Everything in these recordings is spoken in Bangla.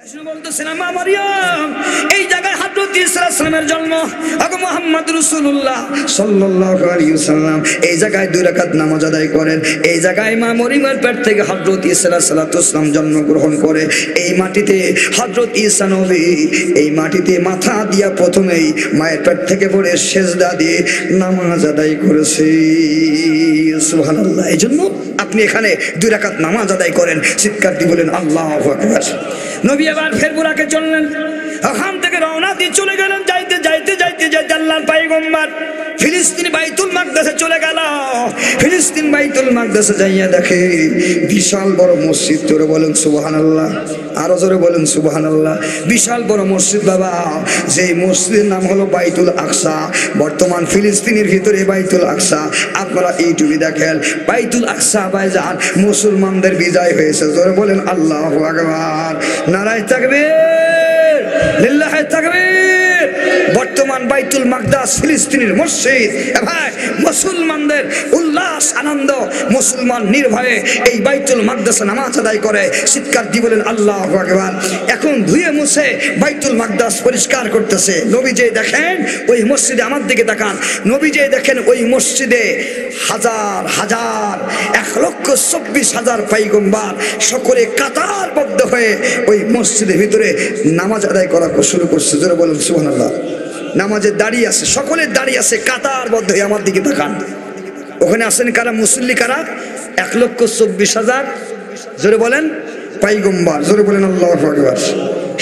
বলতেছিলাম মা মারিয়াম এই জায়গায় হযরত ঈসা আলাইহিস সালামের জন্ম। আগে মুহাম্মদ রাসূলুল্লাহ সাল্লাল্লাহু আলাইহি ওয়াসাল্লাম এই জায়গায় 2 রাকাত নামাজ আদায় করেন। এই জায়গায় মা মরিয়মের পেট থেকে হযরত ঈসা আলাইহিস সালাম জন্মগ্রহণ করে। এই মাটিতে হযরত ঈসা নবী এই মাটিতে মাথা দিয়া প্রথমেই মায়ের পেট থেকে পড়ে সিজদা দিয়ে নামাজ আদায় করেছে। সুবহানাল্লাহ। এইজন্য আপনি এখানে 2 রাকাত নামাজ আদায় করেন, চিৎকার দিয়ে বলেন আল্লাহু আকবার। নবী আবার ফের বুরাকে চললেন, ওখান থেকে রওনা দিয়ে চলে গেলেন। যাইতে যাইতে যাইতে যাইতে আল্লাহর পয়গম্বর ফিলিস্তিন বাইতুল মাকদাসে চলে গেল। ফিলিস্তিন বাইতুল মাকদাসে যাইয়া দেখে বিশাল বড় মসজিদ। জোরে বলেন সুবহানাল্লাহ, আরো জোরে বলেন সুবহানাল্লাহ। বিশাল বড় মসজিদ বাবা, যে মসজিদের নাম হলো বাইতুল আকসা। বর্তমান ফিলিস্তিনের ভিতরে বাইতুল আকসা। আপনারা ইউটিউবে দেখেন বাইতুল আকসা ভাইজান মুসলমানদের বিজয় হয়েছে। জোরে বলেন আল্লাহু আকবার, নারায়ে তাকবীর, লিল্লাহি তাকবীর। বর্তমান বাইতুল মাকদাস ফিলিস্তিনের মসজিদ। ভাই মুসলমানদের উল্লাস আনন্দ, মুসলমান নির্ভয়ে এই বাইতুল মাকদাসে নামাজ আদায় করে। চিৎকার দিয়ে বলেন আল্লাহু আকবার। এখন ধুয়ে মুছে বাইতুল মাকদাস পরিষ্কার করতেছে। নবীজি দেখেন ওই মসজিদে, আমার দিকে তাকান, নবীজি দেখেন ওই মসজিদে হাজার হাজার 1,24,000 পয়গম্বর সকলে কাতারবদ্ধ হয়ে ওই মসজিদের ভিতরে নামাজ আদায় করা শুরু করছে। জোরে বলেন সুবহানাল্লাহ। নামাজে দাঁড়িয়ে আছে, সকলে দাঁড়িয়ে আছে কাতারবদ্ধ হয়ে। আমার দিকে তাকান, ওখানে আছেন কারা? মুসল্লি কারা? 1,24,000 জোরে বলেন পয়গম্বর। জোরে বলেন আল্লাহু আকবার।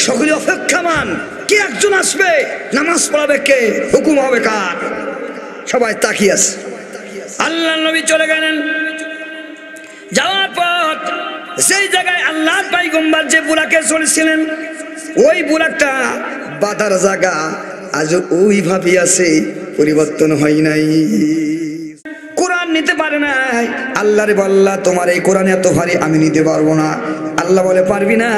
সকলে অপেক্ষমান, কে একজন আসবে, নামাজ পড়াবে কে, হুকুম হবে কার। সবাই তাকিয়ে আছে। আল্লাহর নবী চলে গেলেন। যাওয়ার পর সেই জায়গায় আল্লাহর পয়গম্বর যে বুরাকে চলেছিলেন, ওই বুরাকটা বাঁধার জায়গা আজ ওইভাবেই আছে, পরিবর্তন হয় নাই। কোরআন নিতে পারে নাই। আল্লাহরে বললা তোমার এই কোরআন এত ভারী, আমি নিতে পারবো না। আল্লাহ বলে পারবি না,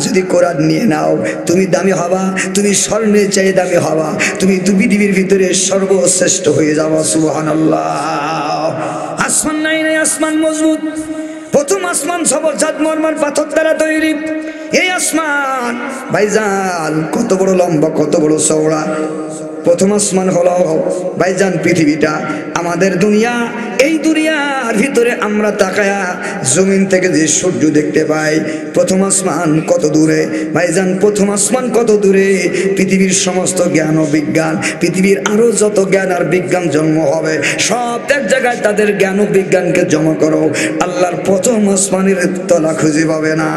যদি কোরআন নিয়ে নাও তুমি দামি হবা, তুমি স্বর্ণের চেয়ে দামি হবা, তুমি পৃথিবীর ভিতরে সর্বশ্রেষ্ঠ হয়ে যাবা। সুবহানাল্লাহ। আসমান নাই, আসমান মজবুত। প্রথম আসমান সবর চাঁদ মরমর পাথর দ্বারা তৈরি। এই আসমান ভাইজান কত বড় লম্বা, কত বড় চওড়া। প্রথম আসমান হলো ভাইজান পৃথিবীটা, আমাদের দুনিয়া। এই দুনিয়ার ভিতরে আমরা তাকায়া জমিন থেকে যে সূর্য দেখতে পাই, প্রথম আসমান কত দূরে ভাইজান, প্রথম আসমান কত দূরে। পৃথিবীর সমস্ত জ্ঞান ও বিজ্ঞান, পৃথিবীর আরো যত জ্ঞান আর বিজ্ঞান জন্ম হবে, সব এক জায়গায় তাদের জ্ঞান ও বিজ্ঞানকে জমা করো, আল্লাহর প্রথম আসমানের তলা খুঁজে পাবে না।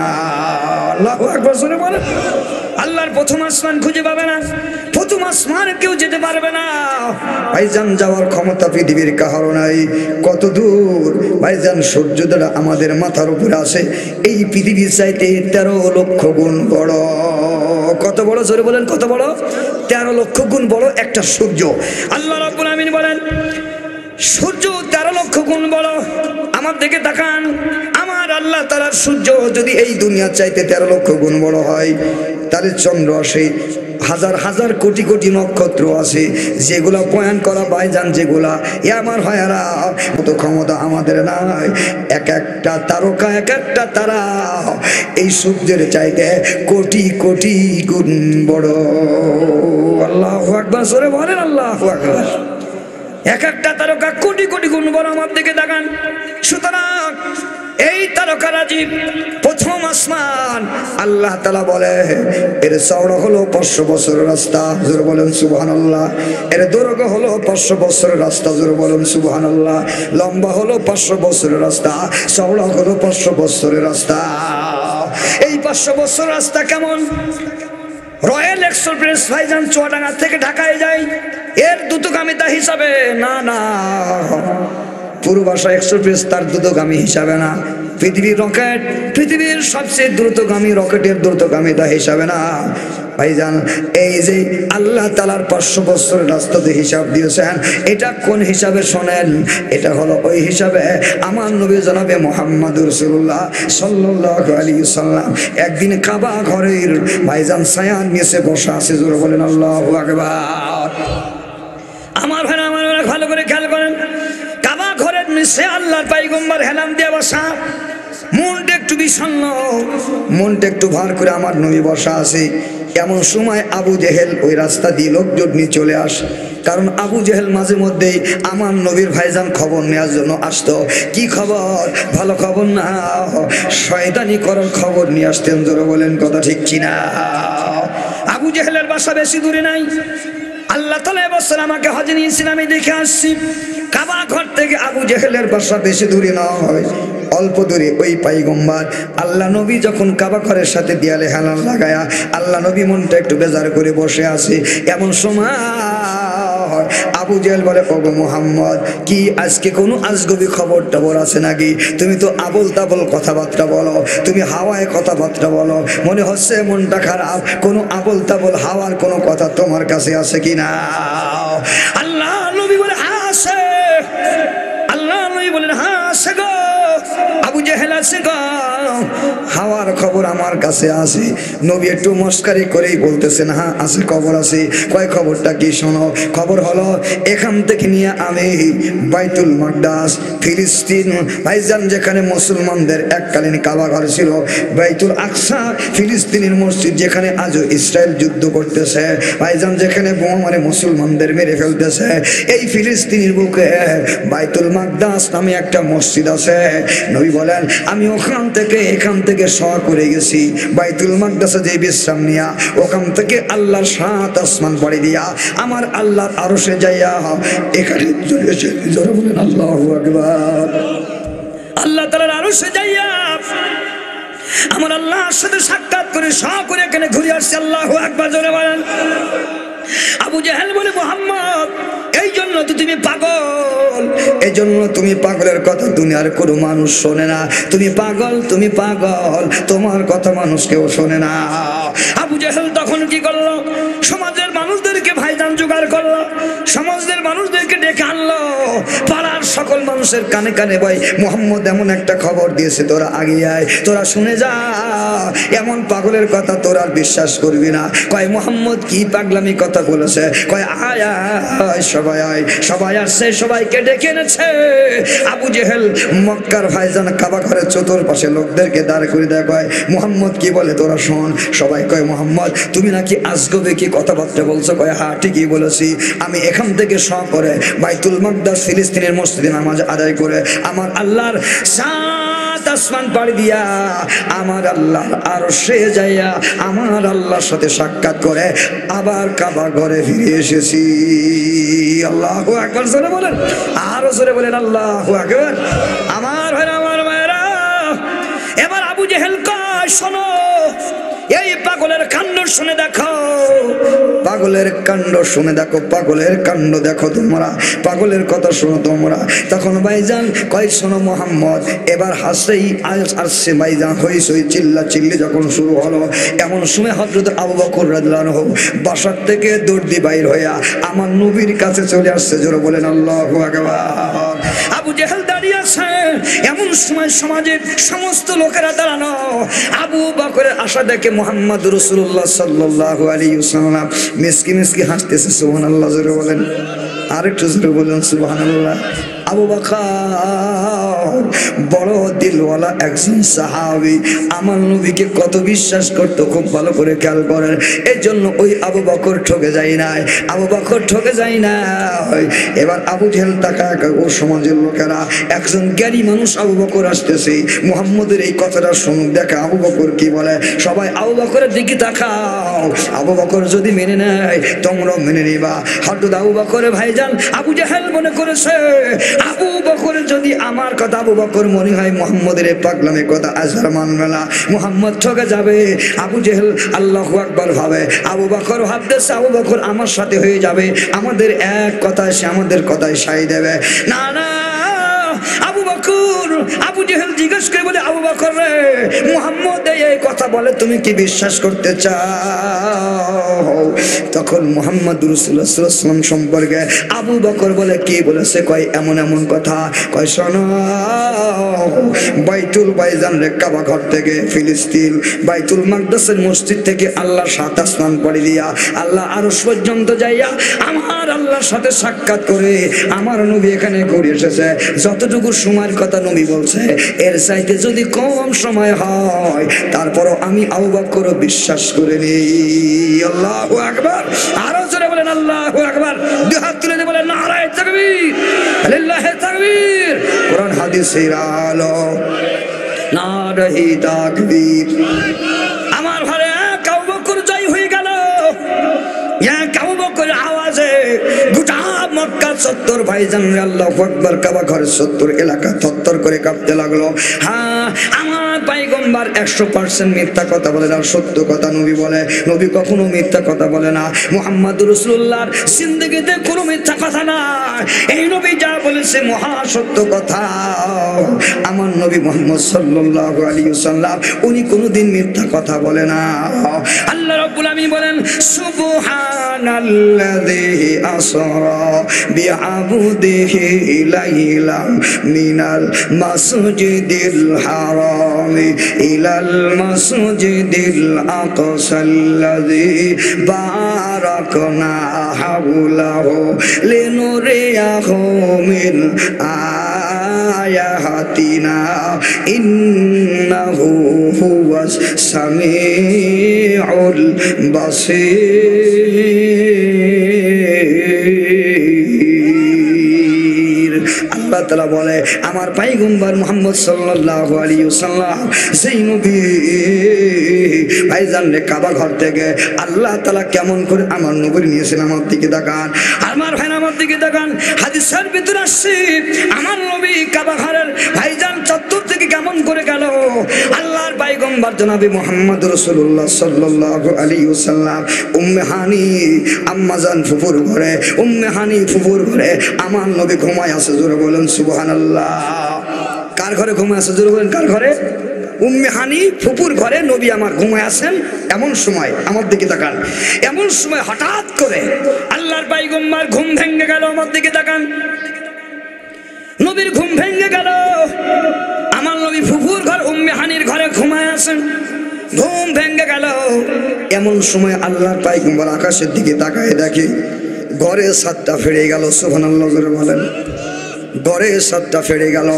আল্লাহু আকবার জোরে বলেন। আল্লাহর প্রথম আসমান খুঁজে পাবে না, প্রথম আসমানে কেউ যেতে পারবে না। ভাইজান যাওয়ার ক্ষমতা পৃথিবীর কারো নাই। কত দূর ভাইজান, সূর্য দ্বারা আমাদের মাথার উপরে আসে, এই পৃথিবীর চাইতে 13 লক্ষ গুণ বড়। কত বড় জোরে বলেন, কত বড়? 13 লক্ষ গুণ বড় একটা সূর্য। আল্লাহ রাব্বুল আমিন বলেন সূর্য 13 লক্ষ গুণ বড়। আমার দিকে তাকান, আমার আল্লাহ তাআলার সূর্য যদি এই দুনিয়ার চাইতে 13 লক্ষ গুণ বড় হয়, তাহলে চন্দ্র আসে, হাজার হাজার কোটি কোটি নক্ষত্র আছে, যেগুলা পয়েন্ট করা ভাইজান, যেগুলা আমার ভাইয়ারা কত ক্ষমতা আমাদের নাই। এক একটা তারকা, এক একটা তারা এই সূর্যের চাইতে কোটি কোটি গুণ বড়। আল্লাহু আকবার জোরে বলেন আল্লাহু আকবার। এক একটা তারকা কোটি কোটি গুণ বড়। আমার দিকে তাকান। সুতরাং এই তারকারাজি প্রথম আসমান, আল্লাহ তাআলা বলে এর চওড়া হলো 500 বছরের রাস্তা। জোরে বলেন সুবহানাল্লাহ। এর দৈর্ঘ্য হলো 500 বছরের রাস্তা। জোরে বলেন সুবহানাল্লাহ। লম্বা হলো 500 বছরের রাস্তা, চওড়া হলো 500 বছরের রাস্তা। এই 500 বছর রাস্তা কেমন? রয়্যাল এক্সপ্রেস ভাইজান চুয়াডাঙ্গা থেকে ঢাকায় যায়, এর দ্রুতগামিতা হিসাবে না, না পূর্বাশা এক্সপ্রেস তার দ্রুতগামী হিসাবে না। পৃথিবীর রকেট, পৃথিবীর সবচেয়ে দ্রুতগামী রকেটের দ্রুতগামিতা হিসাবে না ভাইজান। এই যে আল্লাহ তাআলার 500 বছরের রাস্তাতে হিসাব দিয়েছেন, এটা কোন হিসাবে শোনেন? এটা হলো ওই হিসাবে আমার নবী জনাবে মুহাম্মদুর রাসূলুল্লাহ সাল্লাল্লাহু আলাইহি ওয়াসাল্লাম একদিন কাবা ঘরের ভাইজান ছায়ার নিচে বসা আছে। জোরে বলেন আল্লাহু আকবার। আমার ভাই, আমার ভালো করে খেয়াল করেন, কাবা ঘরের নিচে আল্লাহর পয়গম্বর হেলাম দিয়ে বসা। মনটা একটু বিষণ্ণ, মনটা একটু ভার করে আমার নবী বসা আছে। এমন সময় আবু জেহেল ওই রাস্তা দিয়ে লোকজন নিয়ে চলে আসে। কারণ আবু জেহেল মাঝে মধ্যেই আমার নবীর ভাইজান খবর নেওয়ার জন্য আসতো। কি খবর? ভালো খবর না, শয়তানি করার খবর নিয়ে আসতেন। জোরে বলেন কথা ঠিক কিনা? আবু জেহেলের বাসা বেশি দূরে নাই। আল্লাহ তাআলা বলেন আমাকে হজে নিয়েছেন, আমি দেখে আসছি। কাবা ঘর থেকে আবু জেহেলের বাসা বেশি দূরে না হয়, অল্প দূরে। ওই পয়গম্বর আল্লাহ নবী যখন কাবা ঘরের সাথে দেয়ালে হেলান লাগায়া আল্লাহ নবী মনটা একটু বেজার করে বসে আছে। এমন সময় আবু জেহেল বলে, ওগো মুহাম্মদ, কি আজকে কোনো আজগবি খবর টবর আছে নাকি? তুমি তো আবল তাবল কথাবার্তা বলো, তুমি হাওয়ায় কথাবার্তা বলো, মনে হচ্ছে মনটা খারাপ। কোনো আবল তাবল হাওয়ার কোনো কথা তোমার কাছে আছে কিনা? আল্লাহ নবী বলে হ্যাঁ আছে। আল্লাহ নবী বলেন হ্যাঁ আছে গো। আবু জেহেল আছে গো, হাওয়ার খবর আমার কাছে আছে। নবী একটু মস্কারি করেই বলতেছেন হ্যাঁ আছে, খবর আছে। কয় খবরটা কি? শোনো। খবর হলো এখান থেকে নিয়ে আমি বাইতুল মাকদাস ফিলিস্তিন ভাইজান, যেখানে মুসলমানদের এককালীন কাবা ঘর ছিল, বাইতুল আকসা ফিলিস্তিনের মসজিদ, যেখানে আজও ইসরায়েল যুদ্ধ করতেছে ভাইজান, যেখানে বোমা মারে মুসলমানদের মেরে ফেলতেছে, এই ফিলিস্তিনের বুকে বাইতুল মাকদাস নামে একটা মসজিদ আছে। নবী বলেন আমি এখান থেকে সওয়া করে গেছি বাইতুল মাকদাসে যে বিশ্রাম নিয়া, ওখান থেকে আল্লাহর 7 আসমান পাড়ি দিয়া আমার আল্লাহর আরশে যাইয়া এখানে চলে এসে জোরে বলেন আল্লাহু আকবার। আল্লাহ তাআলার আরশে যাইয়া আমার আল্লাহর সাথে সাক্ষাৎ করে সওয়া করে এখানে ঘুরে আসছে। আল্লাহু আকবার জোরে বলেন। আবু জেহেল বলে মুহাম্মদ, এই জন্য তো তুমি পাগল, এই জন্য তুমি পাগলের কথা দুনিয়ার কোনো মানুষ শোনে না। তুমি পাগল, তুমি পাগল, তোমার কথা মানুষ কেউ শোনে না। আবু জেহেল তখন কি করলো? সমাজের মানুষদেরকে ভাইজান জোগাড় করলো, সমাজের মানুষদেরকে ডেকে আনলো। পাড়ার সকল মানুষের কানে কানে ভাই মুহাম্মদ এমন একটা খবর দিয়েছে, তোরা আগে আয়, তোরা শুনে যা। এমন পাগলের কথা তোরা আর বিশ্বাস করবি না। কয় মুহাম্মদ কি পাগলামি কথা বলেছে? কয় আয় আয়, সবাই আয়। সবাই আসছে, সবাইকে ডেকে এনেছে। আবু জেহেল মক্কার ভাইজান কাবা ঘরের চতুর্পাশে লোকদেরকে দাঁড় করে দেয়। কয় মুহাম্মদ কি বলে তোরা শোন। সবাই কয় মুহাম্মদ তুমি নাকি আজগবে কি কথাবার্তা বলছো? কয় হ্যাঁ ঠিকই বলেছি। আমি এখান থেকে সওয়া করে বাইতুল মাকদাস ফিলিস্তিনের মসজিদে নামাজ আদায় করে আমার আল্লাহর 7 আসমান পাড়ি দিয়া আমার আল্লাহ আরশে যাইয়া আমার আল্লাহর সাথে সাক্ষাৎ করে আবার কাবা ঘরে ফিরে এসেছি। আল্লাহু আকবার জোরে বলেন, আরো জোরে বলেন আল্লাহু আকবার। আমার ভাইরা, আমার মায়েরা, এবার আবু জেহেল কয় শোনো, এই পাগলের কাণ্ড শুনে দেখো, পাগলের কাণ্ড শুনে দেখো, পাগলের কাণ্ড দেখো তোমরা, পাগলের কথা শোনো তোমরা। তখন ভাইজান কয় শোনো মুহাম্মদ, এবার হাসেই আসছে ভাইজান, হইসই চিল্লা চিল্লি যখন শুরু হলো, এমন সময় হযরত আবু বকর রাদিয়াল্লাহু আনহু বাসার থেকে দৌড় দিয়ে বাইর হইয়া আমার নবীর কাছে চলে আসছে। জোরে বলেন আল্লাহু আকবার। আবু জেহেল দাঁড়িয়ে আছে, এমন সময় সমাজের সমস্ত লোকেরা দাঁড়ানো। আবু বকরের আশা দেখে মুহাম্মদ রাসূলুল্লাহ সাল্লাল্লাহু আলাইহি ওয়াসাল্লাম মিসকি মিসকি হাসতেছে। সুবহানাল্লাহ জোরে বলেন, আরেকটু জোরে বলেন সুবহানাল্লাহ। আবু বকর বড় দিলওয়ালা একজন সাহাবী, আমার নবীকে কত বিশ্বাস করতো খুব ভালো করে খেয়াল করেন। এই জন্য ওই আবু বকর ঠকে যায় নাই, আবু বকর ঠকে যায় না। এবার আবু জেহেল তাকায়, ও সমাজের লোকেরা একজন জ্ঞানী মানুষ আবু বকর আসতেছে, মুহাম্মদের এই কথাটা শুনুক, দেখা আবু বকর কি বলে। সবাই আবু বকরের দিকে তাকাও, আবু বকর যদি মেনে নেয় তোমরাও মেনে নিবা। হযরত আবু বকরের ভাইজান আবু জেহেল মনে করেছে আবু বকর যদি আমার কথা আবু বকর মনে হয় মুহাম্মদের এই পাগলামের কথা আজ আর মানবে না, মুহাম্মদ ঠকে যাবে। আবু জেহেল আল্লাহু আকবার ভাবে, আবু বকর ভাবতেছে আবু বকর আমার সাথে হয়ে যাবে, আমাদের এক কথায় সে আমাদের কথায় সাই দেবে। না না, আবু বকর, আবু জেহেল জিজ্ঞেস করে বলে আবু বকর রে, মুহাম্মদ এই কথা বলে তুমি কি বিশ্বাস করতে চাও? তখন মুহাম্মদ রাসূলুল্লাহ সাল্লাল্লাহু আলাইহি ওয়াসাল্লাম সম্পর্কে আবু বকর বলে কি বলেছে? কয় এমন এমন কথা। কয় শোনো, বাইতুল বাইজান রে কাবা ঘর থেকে ফিলিস্তিন বাইতুল মাকদাসের মসজিদ থেকে আল্লাহ 7 আসমান পাড়ি দিয়া আল্লাহ আরশ পর্যন্ত যাইয়া আমার আল্লাহর সাথে সাক্ষাৎ করে আমার নবী এখানে ঘুরে এসেছে। যতটুকু সময়ের কথা নবী বলছে, এর চাইতে যদি কম সময় হয় তারপরও আমি আবু বকর বিশ্বাস করে নেই। আল্লাহু আকবার। আরো জোরে বলেন আল্লাহু আকবার। দুই হাত তুলে দিয়ে বলেন নারায়ে তাকবীর, লিল্লাহি তাকবীর। কোরআন হাদিসের আলো, নারায়ে তাকবীর। আমার ঘরে আবু বকর জয় হয়ে গেল। আবু বকরের আওয়াজে গোটা মক্কা চত্বর ভাইজান আল্লাহু আকবার কাবা ঘরের চত্বর এলাকা থরথর করে কাঁপতে লাগলো। হ্যাঁ, আমার পয়গম্বর 100% মিথ্যা কথা বলে না, সত্য কথা নবী বলে। নবী কখনো মিথ্যা কথা বলে না। মুহাম্মদুর রাসূলুল্লাহর জিন্দেগিতে কোনো মিথ্যা কথা না। এই নবী যা বলেছে মহা সত্য কথা। আমার নবী মুহাম্মদ সাল্লাল্লাহু আলাইহি ওয়াসাল্লাম উনি কোনোদিন মিথ্যা কথা বলে না। আল্লাহ রাব্বুল আমিন বলেন সুবহানাল্লাযী আসরা বিআবদিহি লাইলাম মিনাল মাসজিদিল হারাম ইলাল মাসজিদিল আকসাল্লাযী বারাকনা হাওলাহু লিনুরিয়াহু মিন আয়াতিনা ইন্নাহু হুয়াস সামিউল বাসীর। আল্লাহ তাআলা বলে আমার পয়গম্বর মুহাম্মদ সাল্লাল্লাহু আলাইহি ওয়াসাল্লাম সেই নবী ভাইজান রে কাবা ঘর থেকে আল্লাহ তাআলা কেমন করে আমার নবীর নিয়েছেন। আমার দিকে তাকান, আমার ভাই আমার দিকে তাকান। হাদিসের ভিতরে আসছে আমার নবী কাবা ঘরের ভাইজান চত্বর থেকে কেমন করে গেল। আল্লাহর পয়গম্বর জনাবে মুহাম্মদ রাসূলুল্লাহ সাল্লাল্লাহু আলাইহি ওয়াসাল্লাম উম্মে হানি আম্মাজান ফুফুর ঘরে, উম্মে হানি ফুফুর ঘরে আমার নবী ঘুমায় আছে। জোরে বলেন সুবহানাল্লাহ। কার ঘরে ঘুমায় আছে? জোরে বলেন কার ঘরে? উম্মে হানি ফুপুর ঘরে নবী আমার ঘুমায় আছেন। এমন সময় আমার দিকে তাকান, এমন সময় হঠাৎ করে আল্লাহর পয়গম্বর ঘুম ভেঙে গেল। আমার দিকে তাকান, নবীর ঘুম ভেঙে গেল। আমার নবী ফুপুর ঘর উম্মে হানির ঘরে ঘুমায় আছেন, ঘুম ভেঙে গেল। এমন সময় আল্লাহর পয়গম্বর আকাশের দিকে তাকায় দেখে ঘরে ছাদটা ফেড়ে গেল। সুবহানাল্লাহ জোরে বলেন। ঘরে ছাদটা ফেড়ে গেল,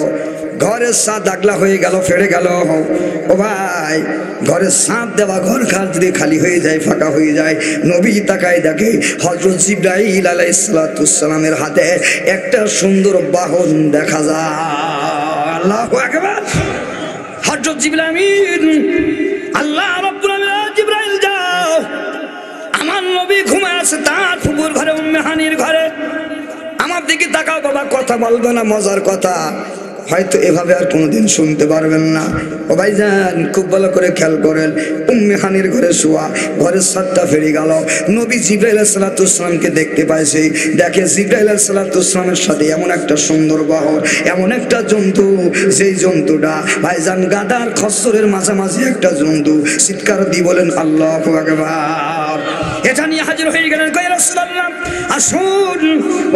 ঘরের ছাদ আগলা হয়ে গেল, ফেড়ে গেল। ও ভাই, ঘরের ছাদ দেওয়া ঘর খাট যদি খালি হয়ে যায়, ফাঁকা হয়ে যায়, নবী তাকায় দেখে হযরত জিবরাইল আলাইহিস সালাতুস সালামের হাতে একটা সুন্দর বাহন দেখা যায়। আল্লাহু আকবার। হযরত জিবরাইল, আল্লাহ রাব্বুল আলামিন জিবরাইল যাও, আমার নবী ঘুমায় আছে তার ফুপুর ঘরে উম্মে হানির ঘরে। আমার দিকে তাকাও বাবা, কথা বলবে না, মজার কথা হয়তো এভাবে আর কোনোদিন শুনতে পারবেন না। ও ভাইজান খুব ভালো করে খেয়াল করেন, উম্মে হানির ঘরে শোয়া, ঘরের ছাদটা ফেরে গেল। নবী জিবরাইল আলাইহিস সালাতুস সালামকে দেখতে পাইছে। দেখে জিবরাইল আলাইহিস সালাতুস সালামের সাথে এমন একটা সুন্দর বাহন, এমন একটা জন্তু, যেই জন্তুটা ভাইজান গাদার খচ্চরের মাঝামাঝি একটা জন্তু। চিৎকার দিয়ে বলেন আল্লাহু আকবার। এটা নিয়ে হাজির হয়ে গেলেন, কয় রাসূলুল্লাহ আসুন,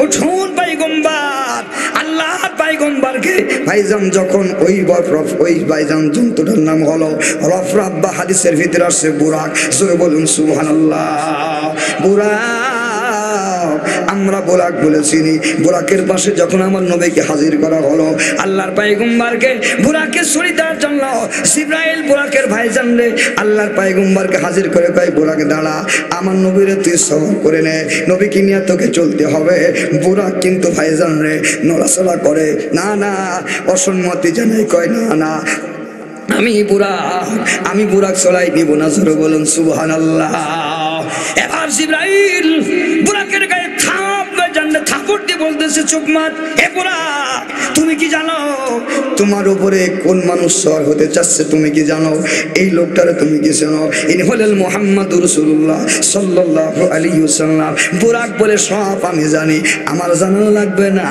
উঠুন পয়গম্বর। আল্লাহর পয়গম্বরকে ভাইজান যখন ওই ভাইজান জন্তুটার নাম হলো রফরাত বা হাদিসের ভিতরে আসছে বুরাক। জোরে বলুন সুবহানাল্লাহ। বুরাক, আমরা বুরাক বলে চিনি। বুরাকের পাশে যখন আমার নবীকে হাজির করা হলো, আল্লাহর পয়গম্বরকে বুরাকে ছুরি দেওয়ার জন্য জিবরাইল বুরাকের ভাইজান রে আল্লাহর পয়গম্বরকে হাজির করে কয় বুরাক দাঁড়া, আমার নবীরে তুই সওয়ার করে নে, নবীকে নিয়ে তোকে চলতে হবে। বুরাক কিন্তু ভাইজান রে নড়াচড়া করে না, না অসম্মতি জানাই, কয় না না আমি বুরাক চলাই নিব না। জোরে বলুন সুবহানাল্লাহ। এবার জিবরাইল বুরাকের গায়ে থাপড় দিয়ে বলতেছে চুপ মার। এ বুরাক, তুমি কি জানো তোমার উপরে কোন মানুষ সওয়ার হতে চাচ্ছে? তুমি কি জানো এই লোকটারে? তুমি কি জানো? ইনি হলেন মুহাম্মদুর রাসূলুল্লাহ সাল্লাল্লাহু আলাইহি ওয়াসাল্লাম। বুরাক বলে সব আমি জানি, আমার জানা লাগবে না,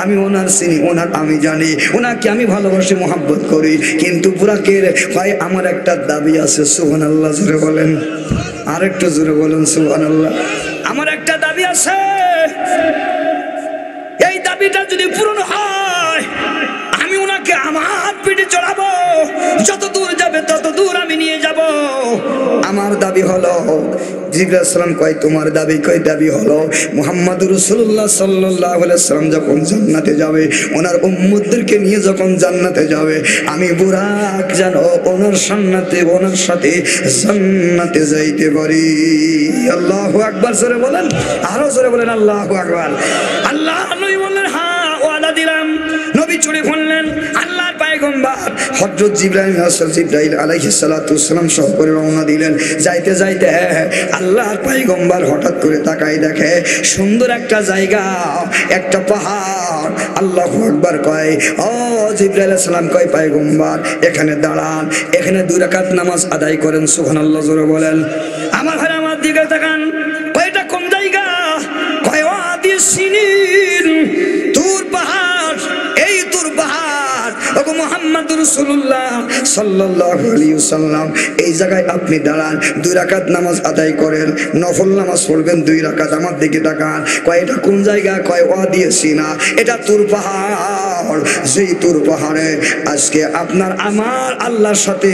আমি ওনার চিনি, ওনার আমি জানি, ওনাকে আমি ভালোবাসি, মহব্বত করি। কিন্তু বুরাকের ভাই আমার একটা দাবি আছে। সুবহানাল্লাহ জোরে বলেন, আর একটু জোরে বলুন সুবহানাল্লাহ। আমার একটা দাবি আছে, এই দাবিটা যদি পূরণ হয় আমি ওনাকে আমার পিঠে চড়াবো, যত দূর যাবে তত দূর আমি নিয়ে যাব। আমার দাবি হলো। জিবরাইল সালাম কয় তোমার দাবি কয়? দাবি হলো মুহাম্মদুর রাসূলুল্লাহ সাল্লাল্লাহু আলাইহি সাল্লাম যখন জান্নাতে যাবে, ওনার উম্মতদেরকে নিয়ে যখন জান্নাতে যাবে, আমি বুরাক যেন ওনার সাথে জান্নাতে যাইতে পারি। আল্লাহু আকবার। জোরে বলেন, আরো জোরে বলেন আল্লাহু আকবার। আল্লাহ নবী বললেন হ্যাঁ ওয়াদা দিলাম। নবী চুরি করলেন। আল্লাহর পয়গম্বর হযরত জিবরাইল আলাইহিস সালাতু ওয়াসসালাম সহ করে রওনা দিলেন। যাইতে যাইতে আল্লাহর পয়গম্বর হঠাৎ করে তাকাই দেখে সুন্দর একটা জায়গা, একটা পাহাড়। আল্লাহু আকবার কয়। ও জিবরাইল আলাইহিস সালাম কয় পয়গম্বর এখানে দাঁড়ান, এখানে 2 রাকাত নামাজ আদায় করেন। সুবহানাল্লাহ জোরে বলেন। আমার ভাই আমার দিকে তাকান। কয়টা কোন জায়গা? কয় ওয়াদি সিনিন, তুর পাহাড়। এই তুর পাহাড় ওগো মুহাম্মদুর রাসূলুল্লাহ সাল্লাল্লাহু আলাইহি ওয়াসাল্লাম, এই জায়গায় আপনি দাঁড়ান, 2 রাকাত নামাজ আদায় করেন, নফল নামাজ পড়বেন 2 রাকাত। আমার দিকে তাকান। কয় এটা কোন জায়গা? কয় ওয়াদি সিনা, এটা তুর পাহাড়। যেই তুর পাহাড়ে আজকে আপনার আমার আল্লাহর সাথে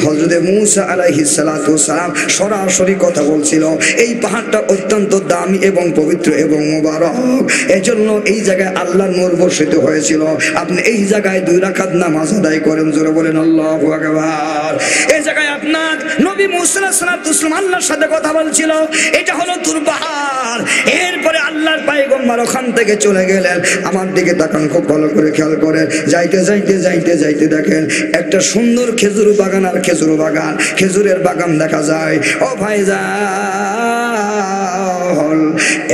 হযরত মূসা আলাইহিস সালাতু ওয়াসসালাম সরাসরি কথা বলছিল। এই পাহাড়টা অত্যন্ত দামি এবং পবিত্র এবং মোবারক, এজন্য এই জায়গায় আল্লাহর নূর বর্ষিত হয়েছিল। আপনি এই জায়গায় 2 রাকাত নামাজ আদায় করেন। জোরে বলেন আল্লাহু আকবার। এই জায়গায় আপনার নবী মূসা আলাইহিস সালাতু ওয়াসসালাম আল্লাহর সাথে কথা বলছিল। এটা হলো তুর পাহাড়। এরপরে আল্লাহর পয়গম্বর ওখান থেকে চলে গেলেন। আমার দিকে তাকান, খুব ভালো করে খেয়াল করেন। যাইতে যাইতে যাইতে যাইতে দেখেন একটা সুন্দর খেজুর বাগান আর খেজুর বাগান, খেজুরের বাগান দেখা যায়। ও ভাইজান,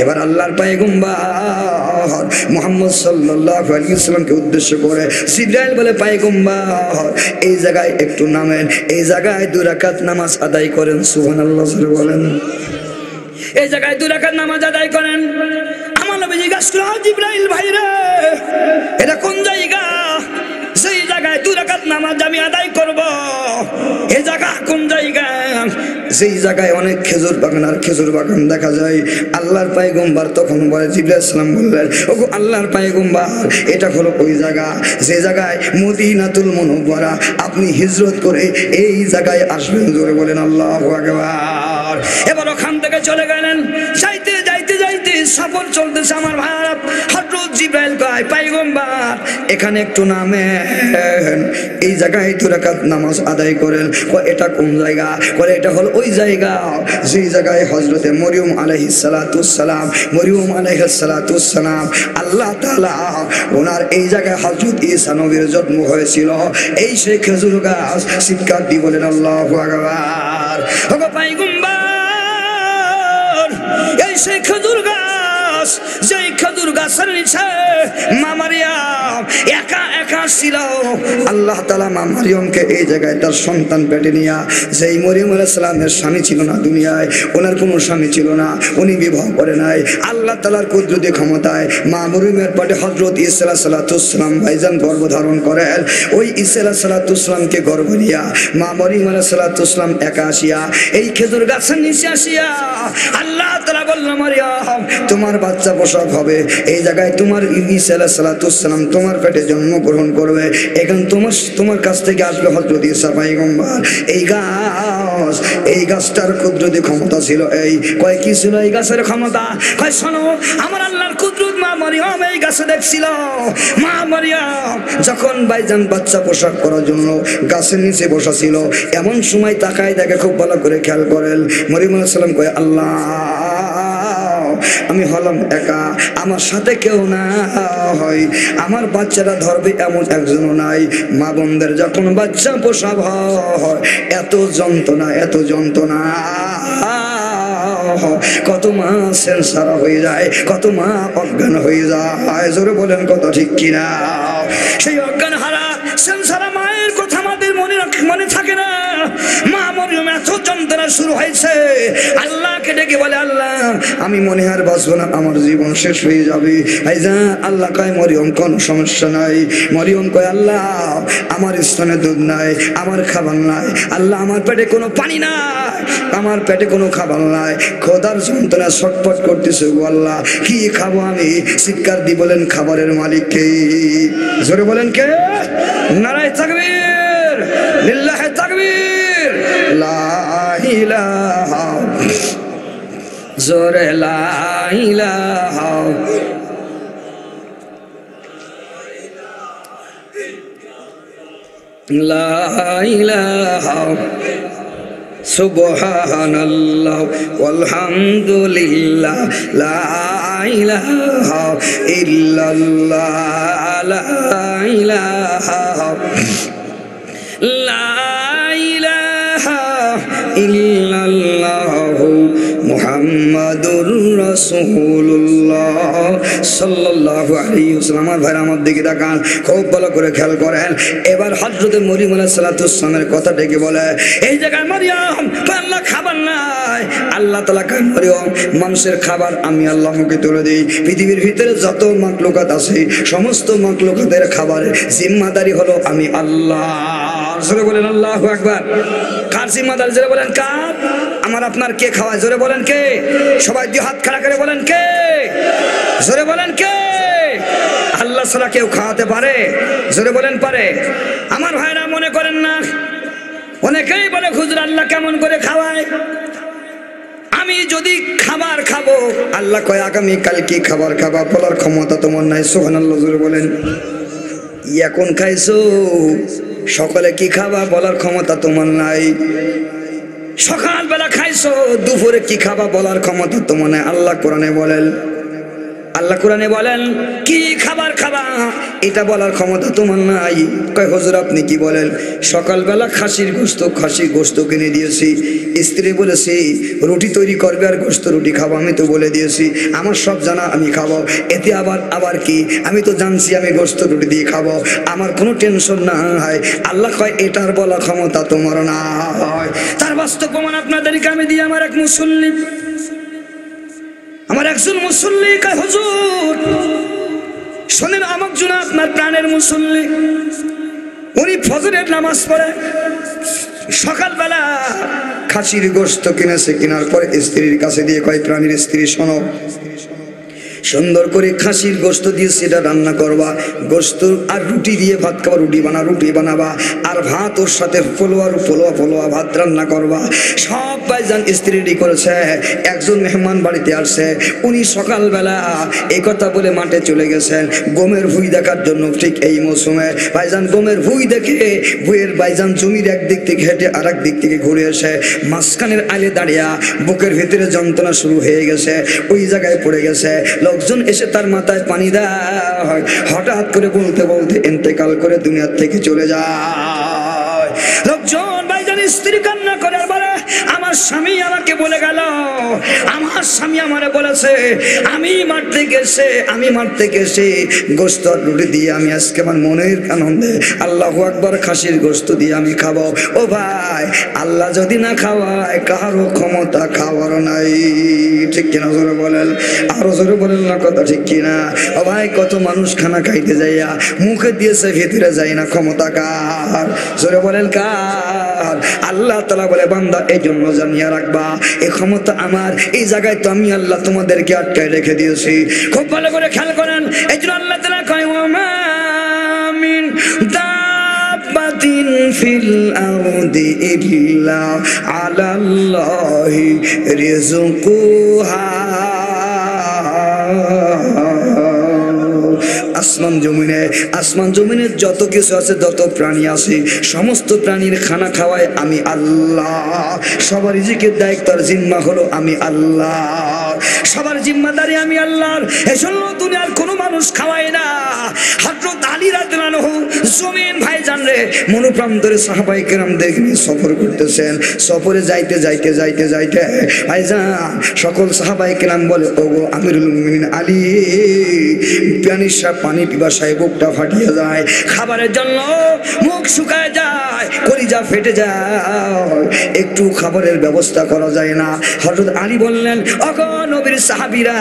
এবার আল্লাহর পয়গম্বর মুহাম্মদ সাল্লাল্লাহু আলাইহি ওয়াসাল্লামকে উদ্দেশ্য করে জিবরাইল বলে পয়গম্বর এই জায়গায় একটু নামেন, এই জায়গায় 2 রাকাত নামাজ আদায় করেন। সুবহানাল্লাহ বলেন। এই জায়গায় 2 রাকাত নামাজ আদায় করেন। আমার নবী জিজ্ঞাসা করলেন জিবরাইল ভাই রে, এটা কোন জায়গা? সেই জায়গায় 2 রাকাত নামাজ আমি আদায় করব, এই জায়গা কোন জায়গা? যেই জায়গায় অনেক খেজুর বাগান আর খেজুর বাগান দেখা যায়। আল্লাহর পয়গম্বর তখন বলে, জিবরাইল সালাম বললেন ওগো আল্লাহর পয়গম্বর এটা হলো ওই জায়গা যে জায়গায় মদিনাতুল মুনাওয়ারা আপনি হিজরত করে এই জায়গায় আসবেন। জোরে বলেন আল্লাহু আকবার। এবার ওখান থেকে চলে গেলেন। যাইতে যাইতে যাইতে সফর চলতেছে। আমার ভাই হযরত জিবরাইল কয় পয়গম্বর এখানে একটু নামেন, এই জায়গায় 2 রাকাত নামাজ আদায় করেন। এটা কোন জায়গা? বলে এটা হলো ওই জায়গা যেই জায়গায় হযরতে মরিয়ম আলাইহিস সালাতু ওয়াসসালাম, মরিয়ম আলাইহিস সালাতু ওয়াসসালাম আল্লাহ তাআলা ওনার এই জায়গায় হযরত ঈসা নবীর জন্ম হয়েছিল। এই সেই খেজুর গাছ। চিৎকার দিয়ে বলেন আল্লাহু আকবার। ওগো পয়গম্বর এই সেই খেজুর গাছ, যেই খেজুর গাছের নিচে মা মারিয়াম একা একা ছিল। আল্লাহ তাআলা মা মারিয়ামকে এই জায়গায় তার সন্তান পেটে নিয়া, যেই মরিয়ম আলাইহিস সালামের স্বামী ছিল না দুনিয়ায়, ওনার কোনো স্বামী ছিল না, উনি বিবাহ করে নাই। আল্লাহ তাআলার কুদরতি ক্ষমতায় মা মরিয়মের পেটে হযরত ঈসা আলাইহিস সালাম ভাইজান গর্ভধারণ করেন। ওই ঈসা আলাইহিস সালামকে গর্ভ নিয়া মা মরিয়ম আলাইহিস সালাম একা আসিয়া এই খেজুর গাছের নিচে আসিয়া আল্লাহ তাআলা বললেন মারিয়াম তোমার বাচ্চা প্রসব হবে, এই জায়গায় তোমার ঈসা আলাইহিস সালাম তোমার পেটে জন্মগ্রহণ করবে। এখন তোমার কাছ থেকে আসবে হযরত ঈসা পয়গম্বর। এই গাছটার কুদরতি ক্ষমতা ছিল। এই কয় কি ছিল এই গাছের ক্ষমতা? কয় শোনো, আমার আল্লাহর কুদরত মা মারিয়াম এই গাছে দেখছিল। মা মারিয়াম যখন ভাইজান বাচ্চা প্রসব করার জন্য গাছের নিচে বসা ছিল, এমন সময় তাকায় দেখে, খুব ভালো করে খেয়াল করেন, মরিয়ম আলাইহিস সালাম কয় আল্লাহ আমি হলাম একা, আমার সাথে কেউ না হয়, আমার বাচ্চাটা ধরবে এমন একজনও নাই। মা বোনদের যখন বাচ্চা প্রসব হয় এত যন্ত্রণা, এত যন্ত্রণা, কত মা সেন্সারা হয়ে যায়, কত মা অজ্ঞান হয়ে যায়। জোরে বলেন কত ঠিক কিনা? সেই অজ্ঞান হারা সেন্সারা মায়ের কথা আমাদের মনে থাকে না। মা মরিয়ম এত যন্ত্রণা শুরু হয়েছে, আল্লাহকে ডেকে বলে আল্লাহ আমি মনে আর বাঁচবো না, আমার জীবন শেষ হয়ে যাবে। আল্লাহ কয় মরিয়ম কোনো সমস্যা নাই। মরিয়ম কয় আল্লাহ আমার স্তনে দুধ নাই, আমার খাবার নাই, আল্লাহ আমার পেটে কোনো পানি নাই, আমার পেটে কোনো খাবার নাই, খোদার যন্ত্রণা ছটফট করতেছে গো আল্লাহ, কি খাবো আমি? চিৎকার দিয়ে বলেন খাবারের মালিক কে? জোরে বলেন কে? নারায়ে তাকবীর, লিল্লাহি তাকবীর, লা ইলাহা জোরে লা ইলাহা লা ইলাহা সুবহানাল্লাহ ওয়ালহামদুলিল্লাহ লা ইলাহা ইল্লাল্লাহ লা ইলাহা লা ইলাহা ইল্লাল্লাহ মুহাম্মাদুর রাসূলুল্লাহ সাল্লাল্লাহু আলাইহি ওয়াসাল্লাম। আমার ভাইরা আমার দিকে তাকান, খুব ভালো করে খেয়াল করেন। এবার হযরত মরিয়ম আলাইহিস সালামের কথা ডেকে বলে, এই জায়গায় মরিয়ম আল্লাহ খাবার নাই। আল্লাহ তাআলা কয়, মরিয়ম মানুষের খাবার আমি আল্লাহ মুখে তুলে দিই। পৃথিবীর ভিতরে যত মাখলুকাত আছে সমস্ত মাখলুকাতের খাবারের জিম্মাদারি হলো আমি আল্লাহ। জোরে বলেন আল্লাহু আকবার। কার জিম্মাদারি? জোরে বলেন কার? আমার আপনার কে খাওয়ায়? জোরে বলেন কে? সবাই দুই হাত খাড়া করে বলেন কে? জোরে বলেন কে? আল্লাহ ছাড়া কেউ খাওয়াতে পারে? জোরে বলেন পারে? আমার ভাইরা মনে করেন না, অনেকেই বলে হুজুর আল্লাহ কেমন করে খাওয়ায়? আমি যদি খাবার খাবো, আল্লাহ কয় আগামী কাল কি খাবার খাবা বলার ক্ষমতা তোমার নাই। সুবহানাল্লাহ জোরে বলেন। এখন খাইছো, সকালে কি খাবা বলার ক্ষমতা তোমার নাই। সকালবেলা খাইছো, দুপুরে কি খাবা বলার ক্ষমতা তোমার নাই। আল্লাহ কোরআনে বলেন, আল্লাহ কোরআনে বলেন কি খাবার খাবা এটা বলার ক্ষমতা তোমার নাই। কয় হুজুর আপনি কি বলেন? সকালবেলা খাসির গোশত কিনে দিয়েছি, স্ত্রী বলেছি রুটি তৈরি করবে আর গোশত রুটি খাবো, আমি তো বলে দিয়েছি আমার সব জানা আমি খাবো। এতে আবার কি আমি তো জানছি আমি গোশত রুটি দিয়ে খাবো, আমার কোনো টেনশন নাই। আল্লাহ কয় এটার বলার ক্ষমতা তোমার নাই। তার বাস্তব প্রমাণ আপনাদেরকে আমি দিই। আমার এক মুসল্লি, আমার একজন মুসল্লি কয় হুজুর শোনেন, আমার জন্য আপনার প্রাণের মুসল্লি, উনি ফজরের নামাজ পড়ে সকালবেলা খাসির গোশত কিনেছে, কেনার পরে স্ত্রীর কাছে দিয়ে কয় প্রাণীর স্ত্রী শোনো, সুন্দর করে খাসির গোশত দিয়ে সেটা রান্না করবা, গোশত আর রুটি দিয়ে ভাত খাবা, রুটি বানাবা, আর ভাত ওর সাথে পোলোয়া ভাত রান্না করবা। সব ভাইজান স্ত্রী রেডি করেছে। একজন মেহমান বাড়িতে আসছে, উনি সকালবেলা এই কথা বলে মাঠে চলে গেছেন গমের ভুঁই দেখার জন্য। ঠিক এই মৌসুমে ভাইজান গমের ভুঁই দেখে ভুঁইয়ের ভাইজান জমির একদিক থেকে হেঁটে আর এক দিক থেকে ঘুরে এসে মাঝখানের আলে দাঁড়িয়ে বুকের ভিতরে যন্ত্রণা শুরু হয়ে গেছে, ওই জায়গায় পড়ে গেছে। লোকজন এসে তার মাথায় পানি দেয়, হঠাৎ করে বলতে ইন্তেকাল করে দুনিয়া থেকে চলে যায়। লোকজন ভাইজান স্ত্রী কান্না করে বলে আমার স্বামী আমাকে বলে গেল, আমার স্বামী আমারে বলেছে আমি মারতে গেছে গোশত রুটি দিয়ে আমি আজকে আমার মনের আনন্দে আল্লাহু আকবার খাসির গোশত দিয়ে আমি খাবো। ও ভাই, আল্লাহ যদি না খাওয়ায় কারো ক্ষমতা খাওয়ার নাই। ঠিক কিনা জোরে বলেন? আরো জোরে বলেন না কথা, ঠিক কিনা? ও ভাই, কত মানুষ খানা খাইতে যাইয়া মুখে দিয়েছে ভিতরে যায় না, ক্ষমতা কার? জোরে বলেন কার? আল্লাহ তাআলা বলে বান্দা এই জন্য জানিয়ে রাখবা এই ক্ষমতা আমার, এই জায়গায় তো আমি আল্লাহ তোমাদেরকে আটকায় রেখে দিয়েছি। খুব ভালো করে খেয়াল করেন। এই জন্য আল্লাহ তাআলা কয় ওয়া মা মিন দাব্বাতিন ফিল আরদি ইল্লা আলাল্লাহি রিজকুহা। আসমান জমিনে যত কিছু আছে, যত প্রাণী আছে, সমস্ত প্রাণীর খানা খাওয়ায় আমি আল্লাহ। সবার রিজিকের দায়িত্ব আর জিম্মা হলো আমি আল্লাহ, সবার জিম্মাদারি আমি আল্লাহর। এজন্য দুনিয়ার কোনো মানুষ খাওয়ায় না। হযরত আলী রাদিয়াল্লাহু জমিন ভাই জানলে মনোপ্রান্তরে সাহাবায়ে কেরামদের নিয়ে সফর করতেছেন। সফরে যাইতে ভাইজান সকল সাহাবায়ে কেরাম বলে ওগো আমিরুল মুমিনিন আলী, পানি পিপাসায় বুকটা ফাটিয়ে যায়, খাবারের জন্য মুখ শুকায় যায়, কলিজা ফেটে যায়, একটু খাবারের ব্যবস্থা করা যায় না। হযরত আলী বললেন ওগো নবীর সাহাবীরা,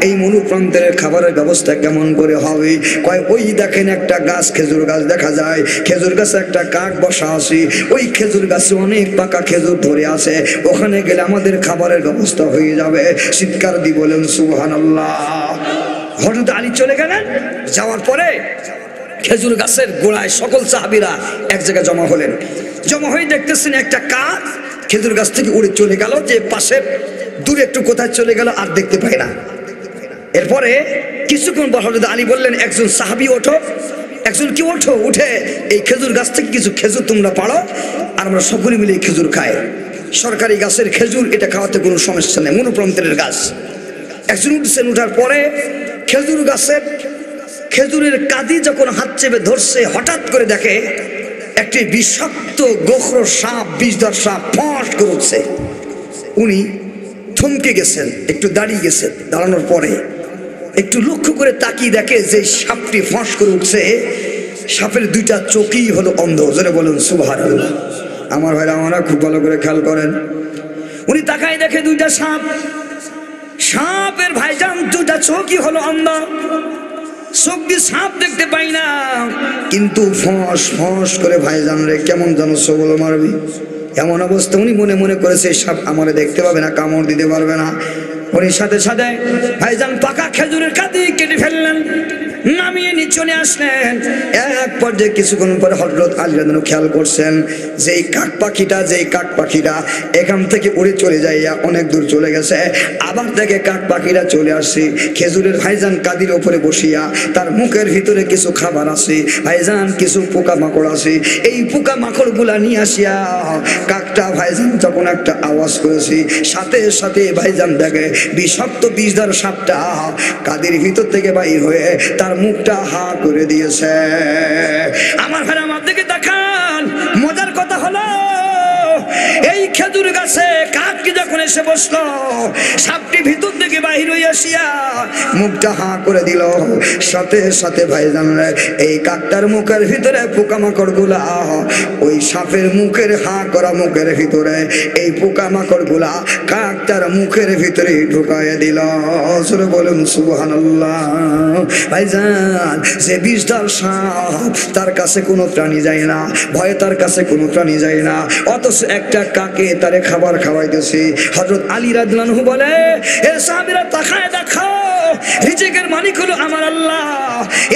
এই মনুপ্রান্তের খাবারের ব্যবস্থা কেমন করে হবে? কয় ওই দেখেন একটা গাছ, খেজুর গাছ দেখা যায়, খেজুর গাছে একটা কাক বসা আছে, ওই খেজুর গাছে অনেক পাকা খেজুর ধরে আছে, ওখানে গেলে আমাদের খাবারের ব্যবস্থা হয়ে যাবে। চিৎকার দিয়ে বলেন সুবহানাল্লাহ। হযরত আলী চলে গেলেন। যাওয়ার পরে খেজুর গাছের গোড়ায় সকল সাহাবীরা এক জায়গায় জমা হলেন। জমা হয়ে দেখতেছেন একটা কাক খেজুর গাছ থেকে উড়ে চলে গেল, যে পাশে দূরে একটু কোথায় চলে গেল আর দেখতে পাই না। এরপরে কিছুক্ষণ পর হযরত আলী বললেন, একজন সাহাবী ওঠো, একজন কি ওঠো, উঠে এই খেজুর গাছ থেকে কিছু খেজুর তোমরা পাড়ো আর আমরা সকলে মিলে খেজুর খাই। সরকারি গাছের খেজুর, এটা খাওয়াতে কোনো সমস্যা নেই, মনোপ্রান্তের গাছ। একজন উঠছেন, উঠার পরে খেজুর গাছের খেজুরের কাঁদি যখন হাত চেপে ধরছে, হঠাৎ করে দেখে একটি বিষাক্ত গোখর সাপ, বিষধর সাপ ফস করে উঠছে। উনি থমকে গেছেন, একটু দাঁড়িয়ে গেছেন। দাঁড়ানোর পরে একটু লক্ষ্য করে তাকিয়ে দেখে যে সাপটি ফস করে উঠছে, সাপের দুইটা চোখই হলো অন্ধ। জোরে বলুন সুবহানাল্লাহ। আমার ভাইরা আমরা খুব ভালো করে খেয়াল করেন। উনি তাকায় দেখে দুইটা সাপ, সাপের ভাইজান দুইটা চোখই হলো অন্ধ, চোখ দিয়ে সাপ দেখতে পাই না, কিন্তু ফস ফস করে ভাইজান রে কেমন যেন সবল মারবি এমন অবস্থা। উনি মনে মনে করেছে সাপ আমারে দেখতে পাবে না, কামড় দিতে পারবে না। উনি সাথে সাথে ভাইজান পাকা খেজুরের কাঁদি কেটে ফেললেন, নামিয়ে নিচনে আসলেন। এক পর্যায়ে কিছুক্ষণ পরে হযরত আলী রাদিয়াল্লাহু খেয়াল করছেন যে এই কাক পাখিটা এখান থেকে উড়ে চলে যাইয়া অনেক দূর চলে গেছে। আবার দেখে কাক পাখিটা চলে আসছে খেজুরের ভাইজান কাদির উপরে বসিয়া, তার মুখের ভিতরে কিছু খাবার আছে ভাইজান, কিছু পোকা মাকড় আছে। এই পোকা মাকড় গুলা নিয়ে আসিয়া কাকটা ভাইজান যখন একটা আওয়াজ করেছে, সাথে সাথে ভাইজান দেখে বিষাক্ত বিষধর সাপটা কাদির ভিতর থেকে বাইর হয়ে তার মুখটা হা করে দিয়েছে। আমার ভাই আমার দিকে দেখান, মজার কথা হলো এই খেজুর গাছে কাকটি যখন এসে বসলো, সাপটি ভিতর থেকে বাহির হয়ে আসিয়া মুখটা হা করে দিল। সাথে সাথে ভাইজান এই কাকটার মুখের ভিতরে পোকামাকড় গুলা ওই সাপের মুখের হা করা মুখের ভিতরে এই পোকামাকড় গুলা কাকটার মুখের ভিতরে ঢুকাইয়া দিল। জোরে বলুন সুবহানাল্লাহ। ভাইজান যে বিষধর সাপ, তার কাছে কোনো প্রাণী যায় না, ভয়ে তার কাছে কোনো প্রাণী যায় না, অথচ একটা কাকে তারে খাবার খাওয়াইতেছে। হযরত আলী রাদিয়াল্লাহু আনহু বলে, এ সাহাবীরা তাকায় দেখো, রিজিকের মালিক হলো আমার আল্লাহ,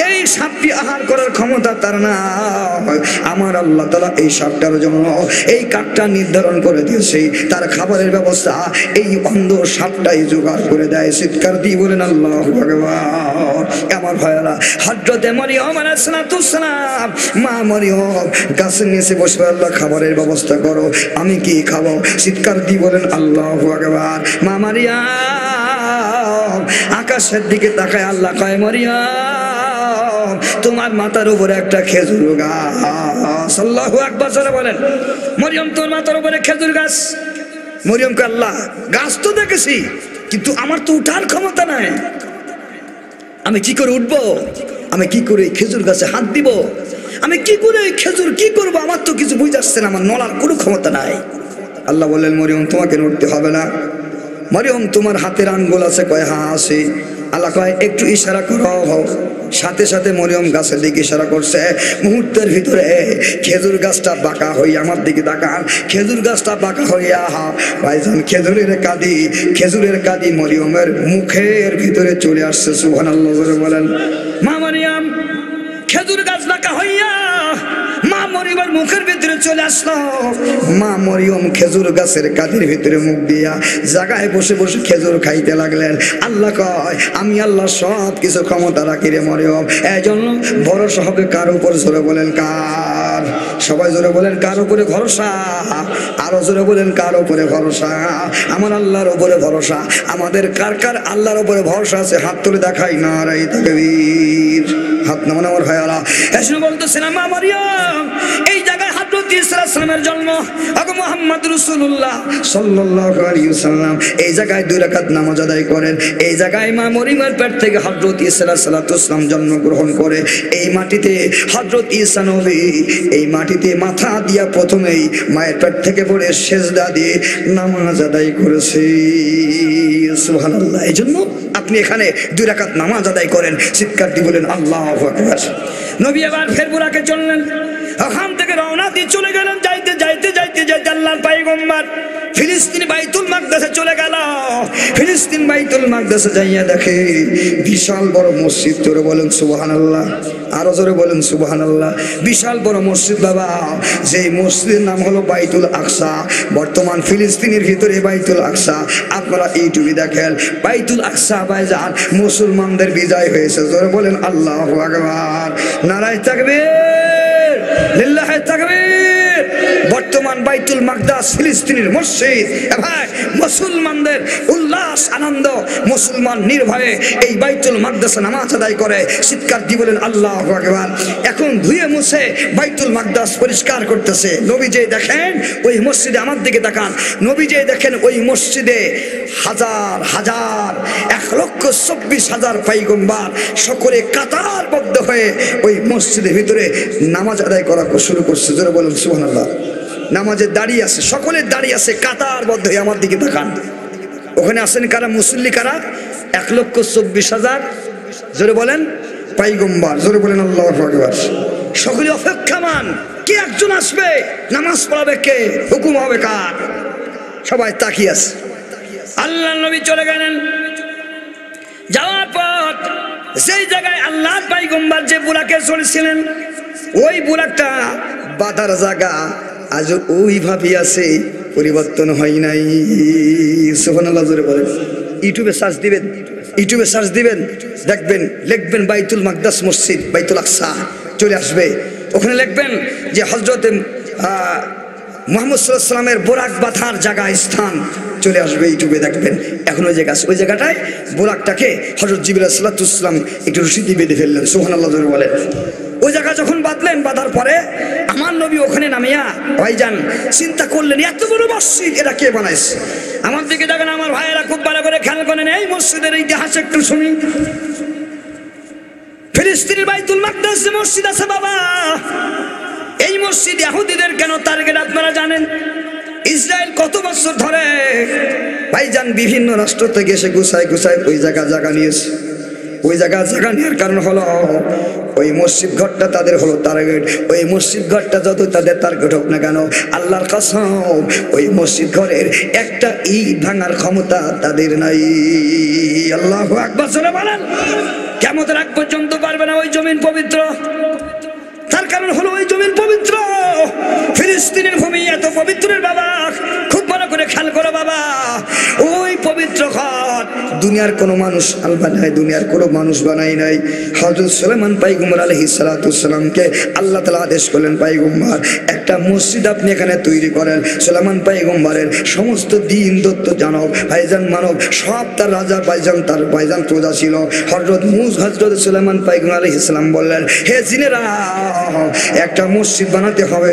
এই সাপটি আহার করার ক্ষমতা তার না, আমার আল্লাহ তাআলা এই সাপটার জন্য এই কাকটা নির্ধারণ করে দিয়েছে, তার খাবারের ব্যবস্থা এই অন্ধ সাপটাই জোগাড় করে দেয়। চিৎকার দিয়ে বলেন আল্লাহু আকবার। আমার ভাইরা, হযরতে মরিয়ম আলাইহিস সালাম, মা মরিয়ম গাছের নিচে বসে আল্লাহ খাবারের ব্যবস্থা করো, আমি কি খাবো? চিৎকার দিয়ে বলেন আল্লাহু আকবার। মা মরিয়ম আকাশের দিকে তাকায়, আল্লাহ কয় মরিয়ম তোমার মাথার উপরে একটা খেজুর গাছ। আল্লাহু আকবার জোরে বলেন। মরিয়ম তোমার মাথার উপরে খেজুর গাছ। মরিয়মকে আল্লাহ, গাছ তো দেখেছি কিন্তু আমার তো উঠার ক্ষমতা নাই, আমি কি করে উঠবো? আমি কি করে খেজুর গাছে হাত দিব? আমি কি করে খেজুর কি করবো? আমার তো কিছু বুঝে আসছে না, আমার নড়ার কোনো ক্ষমতা নাই। আল্লাহ বললেন, মরিয়ম তোমাকে নড়তে হবে না। মরিয়ম তোমার হাতের আঙ্গুল আছে? কয় হ্যাঁ আছে। আল্লাহ কয় একটু ইশারা করো। সাথে সাথে মরিয়ম গাছের দিকে ইশারা করছে। মুহূর্তের ভিতরে খেজুর গাছটা বাঁকা হইয়া, আমার দিকে তাকান, খেজুর গাছটা বাঁকা হইয়া ভাইজান খেজুরের কাঁদি মরিয়মের মুখের ভিতরে চলে আসছে। সুবহানাল্লাহ বলেন। মা মরিয়ম খেজুর গাছ বাঁকা হইয়া মা মরিয়মের মুখের ভিতরে চলে আসলো। মা মরিয়ম খেজুর গাছের কাঁদির ভিতরে মুখ দিয়া জায়গায় বসে বসে খেজুর খাইতে লাগলেন। আল্লাহ কয়, আমি আল্লাহ সব কিছু ক্ষমতা রাখি রে মরিয়ম, এই জন্য ভরসা হবে কার উপর? জোরে বলেন কার? সবাই জোরে বলেন কার উপরে ভরসা? আরো জোরে বলেন কার উপরে ভরসা? আমার আল্লাহর উপরে ভরসা। আমাদের কার কার আল্লাহর উপরে ভরসা আছে? হাত তুলে দেখাই না রে তাকবীর। হাত নামান আমার ভাইয়ারা। এসে বলতেছিলাম মা মরিয়ম এই জায়গায় হযরত ঈসা আলাইহিস সালামের জন্ম, আগে মুহাম্মদ রাসূলুল্লাহ সাল্লাল্লাহু আলাইহি ওয়াসাল্লাম এই জায়গায় 2 রাকাত নামাজ আদায় করেন। এই জায়গায় মা মরিয়মের পেট থেকে হযরত ঈসা আলাইহিস সালাম জন্মগ্রহণ করে। এই মাটিতে হযরত ঈসা নবী এই মাটিতে মাথা দিয়া প্রথমেই মায়ের পেট থেকে পড়ে সিজদা দিয়ে নামাজ আদায় করেছে। সুবহানাল্লাহ। এইজন্য আপনি এখানে 2 রাকাত নামাজ আদায় করেন। চিৎকার দিয়ে বলেন আল্লাহু আকবার। নবী আবার ফের বুরাকে চললেন, ওখান থেকে রওনা দিয়ে চলে গেলেন। যাইতে যাইতে যাইতে যাইতে আল্লাহর পয়গম্বর ফিলিস্তিন বাইতুল মাকদাসে চলে গেল। ফিলিস্তিন বাইতুল মাকদাসে যাইয়া দেখে বিশাল বড় মসজিদ। জোরে বলেন সুবহানাল্লাহ, আরো জোরে বলেন সুবহানাল্লাহ। বিশাল বড় মসজিদ বাবা, যেই মসজিদের নাম হলো বাইতুল আকসা। বর্তমান ফিলিস্তিনের ভিতরে বাইতুল আকসা। আপনারা ইউটিউবে দেখেন বাইতুল আকসা ভাইজান মুসলমানদের বিজয় হয়েছে। জোরে বলেন আল্লাহু আকবার, নারায়ে তাকবীর, লিল্লাহি তাকবীর। বর্তমান বাইতুল মাকদাস ফিলিস্তিনের মসজিদ। ভাই মুসলমানদের উল্লাস আনন্দ, মুসলমান নির্ভয়ে এই বাইতুল মাকদাসে নামাজ আদায় করে। চিৎকার দিয়ে বলেন আল্লাহু আকবার। এখন ধুয়ে মুছে বাইতুল মাকদাস পরিষ্কার করতেছে। নবী যে দেখেন ওই মসজিদে, আমার দিকে তাকান, নবী যে দেখেন ওই মসজিদে হাজার হাজার 1,24,000 পয়গম্বর সকলে কাতারবদ্ধ হয়ে ওই মসজিদের ভিতরে নামাজ আদায় করা শুরু করছে। জোরে বলেন সুবহানাল্লাহ। নামাজে দাঁড়িয়ে আছে, সকলে দাঁড়িয়ে আছে কাতারবদ্ধ হয়ে। আমার দিকে তাকান, ওখানে আছেন কারা? মুসল্লি কারা? 1,24,000। জোরে বলেন পয়গম্বর, জোরে বলেন আল্লাহু আকবার। সকলে অপেক্ষমান, কে একজন আসবে, নামাজ পড়াবে কে, হুকুম হবে কার। সবাই তাকিয়ে আছে। আল্লাহর নবী চলে গেলেন। যাওয়ার পর সেই জায়গায় আল্লাহর পয়গম্বর যে বুরাকে চলেছিলেন, ওই বুরাকটা বাঁধার জায়গা আজ ওইভাবেই আছে, পরিবর্তন হয় নাই। সুবহানাল্লাহ, জোরে বলেন। ইউটিউবে সার্চ দিবেন, ইউটিউবে সার্চ দিবেন, দেখবেন, লিখবেন বাইতুল মাকদাস মসজিদ বাইতুল আকসা, চলে আসবে। ওখানে লিখবেন যে হযরতে মুহাম্মদ সাল্লাল্লাহু আলাইহি ওয়াসাল্লামের বোরাক বাঁধার জায়গা, স্থান চলে আসবে। ইউটিউবে দেখবেন। এখন ওই জায়গা, ওই জায়গাটায় বোরাকটাকে হযরত জিবরাইল আলাইহিস সালাম একটু রশি দিয়ে বেঁধে ফেললেন। সুবহানাল্লাহ, জোরে বলেন। ওই জায়গা যখন বাঁধলেন, বাঁধার পরে আমার নবী ওখানে নামিয়া ভাইজান চিন্তা করলেন এত বড় মসজিদ এটা কে বানাইছে। আমার দিকে দেখেন আমার ভাইয়েরা, খুব ভালো করে খেয়াল করেন। এই মসজিদের ইতিহাস একটু শুনি। ফিলিস্তিনের বাইতুল মাকদাস যে মসজিদ আছে বাবা, এই মসজিদ ইহুদিদের কেন টার্গেট আপনারা জানেন? ইসরায়েল কত বছর ধরে ভাইজান বিভিন্ন রাষ্ট্র থেকে এসে গুছায় গুছায় ওই জায়গা নিয়েছে। ওই জায়গা নেওয়ার কারণ হলো ওই মসজিদ ঘরটা তাদের হলো টার্গেট। ওই মসজিদ ঘরটা যত তাদের টার্গেট হোক না কেন, আল্লাহর কসম ওই মসজিদ ঘরের একটা ইট ভাঙার ক্ষমতা তাদের নাই। আল্লাহু আকবার, জোরে বলেন। কিয়ামতের আগ পর্যন্ত পারবে না। ওই জমিন পবিত্র, তার কারণ হলো ওই জমিন পবিত্র। ফিলিস্তিনের ভূমি এত পবিত্রের বাবা, খুব ভালো করে খেয়াল করো বাবা। ওই পবিত্র ঘর দুনিয়ার কোনো মানুষ বানায়, দুনিয়ার কোনো মানুষ বানাই নাই। হযরত সুলাইমান পয়গম্বর আলাইহিস সালাতু ওয়াসসালামকে আল্লাহ তাআলা আদেশ করলেন, পয়গম্বর একটা মসজিদ আপনি এখানে তৈরি করেন। সুলাইমান পয়গম্বরের সমস্ত দিন দত্ত জানব ভাইজান মানব সব তার রাজা ভাইজান, তার ভাইজান প্রজা ছিল। হযরত সুলাইমান পয়গম্বর আলাইহিস সালাম বললেন, হে জিনেরা, একটা মসজিদ বানাতে হবে,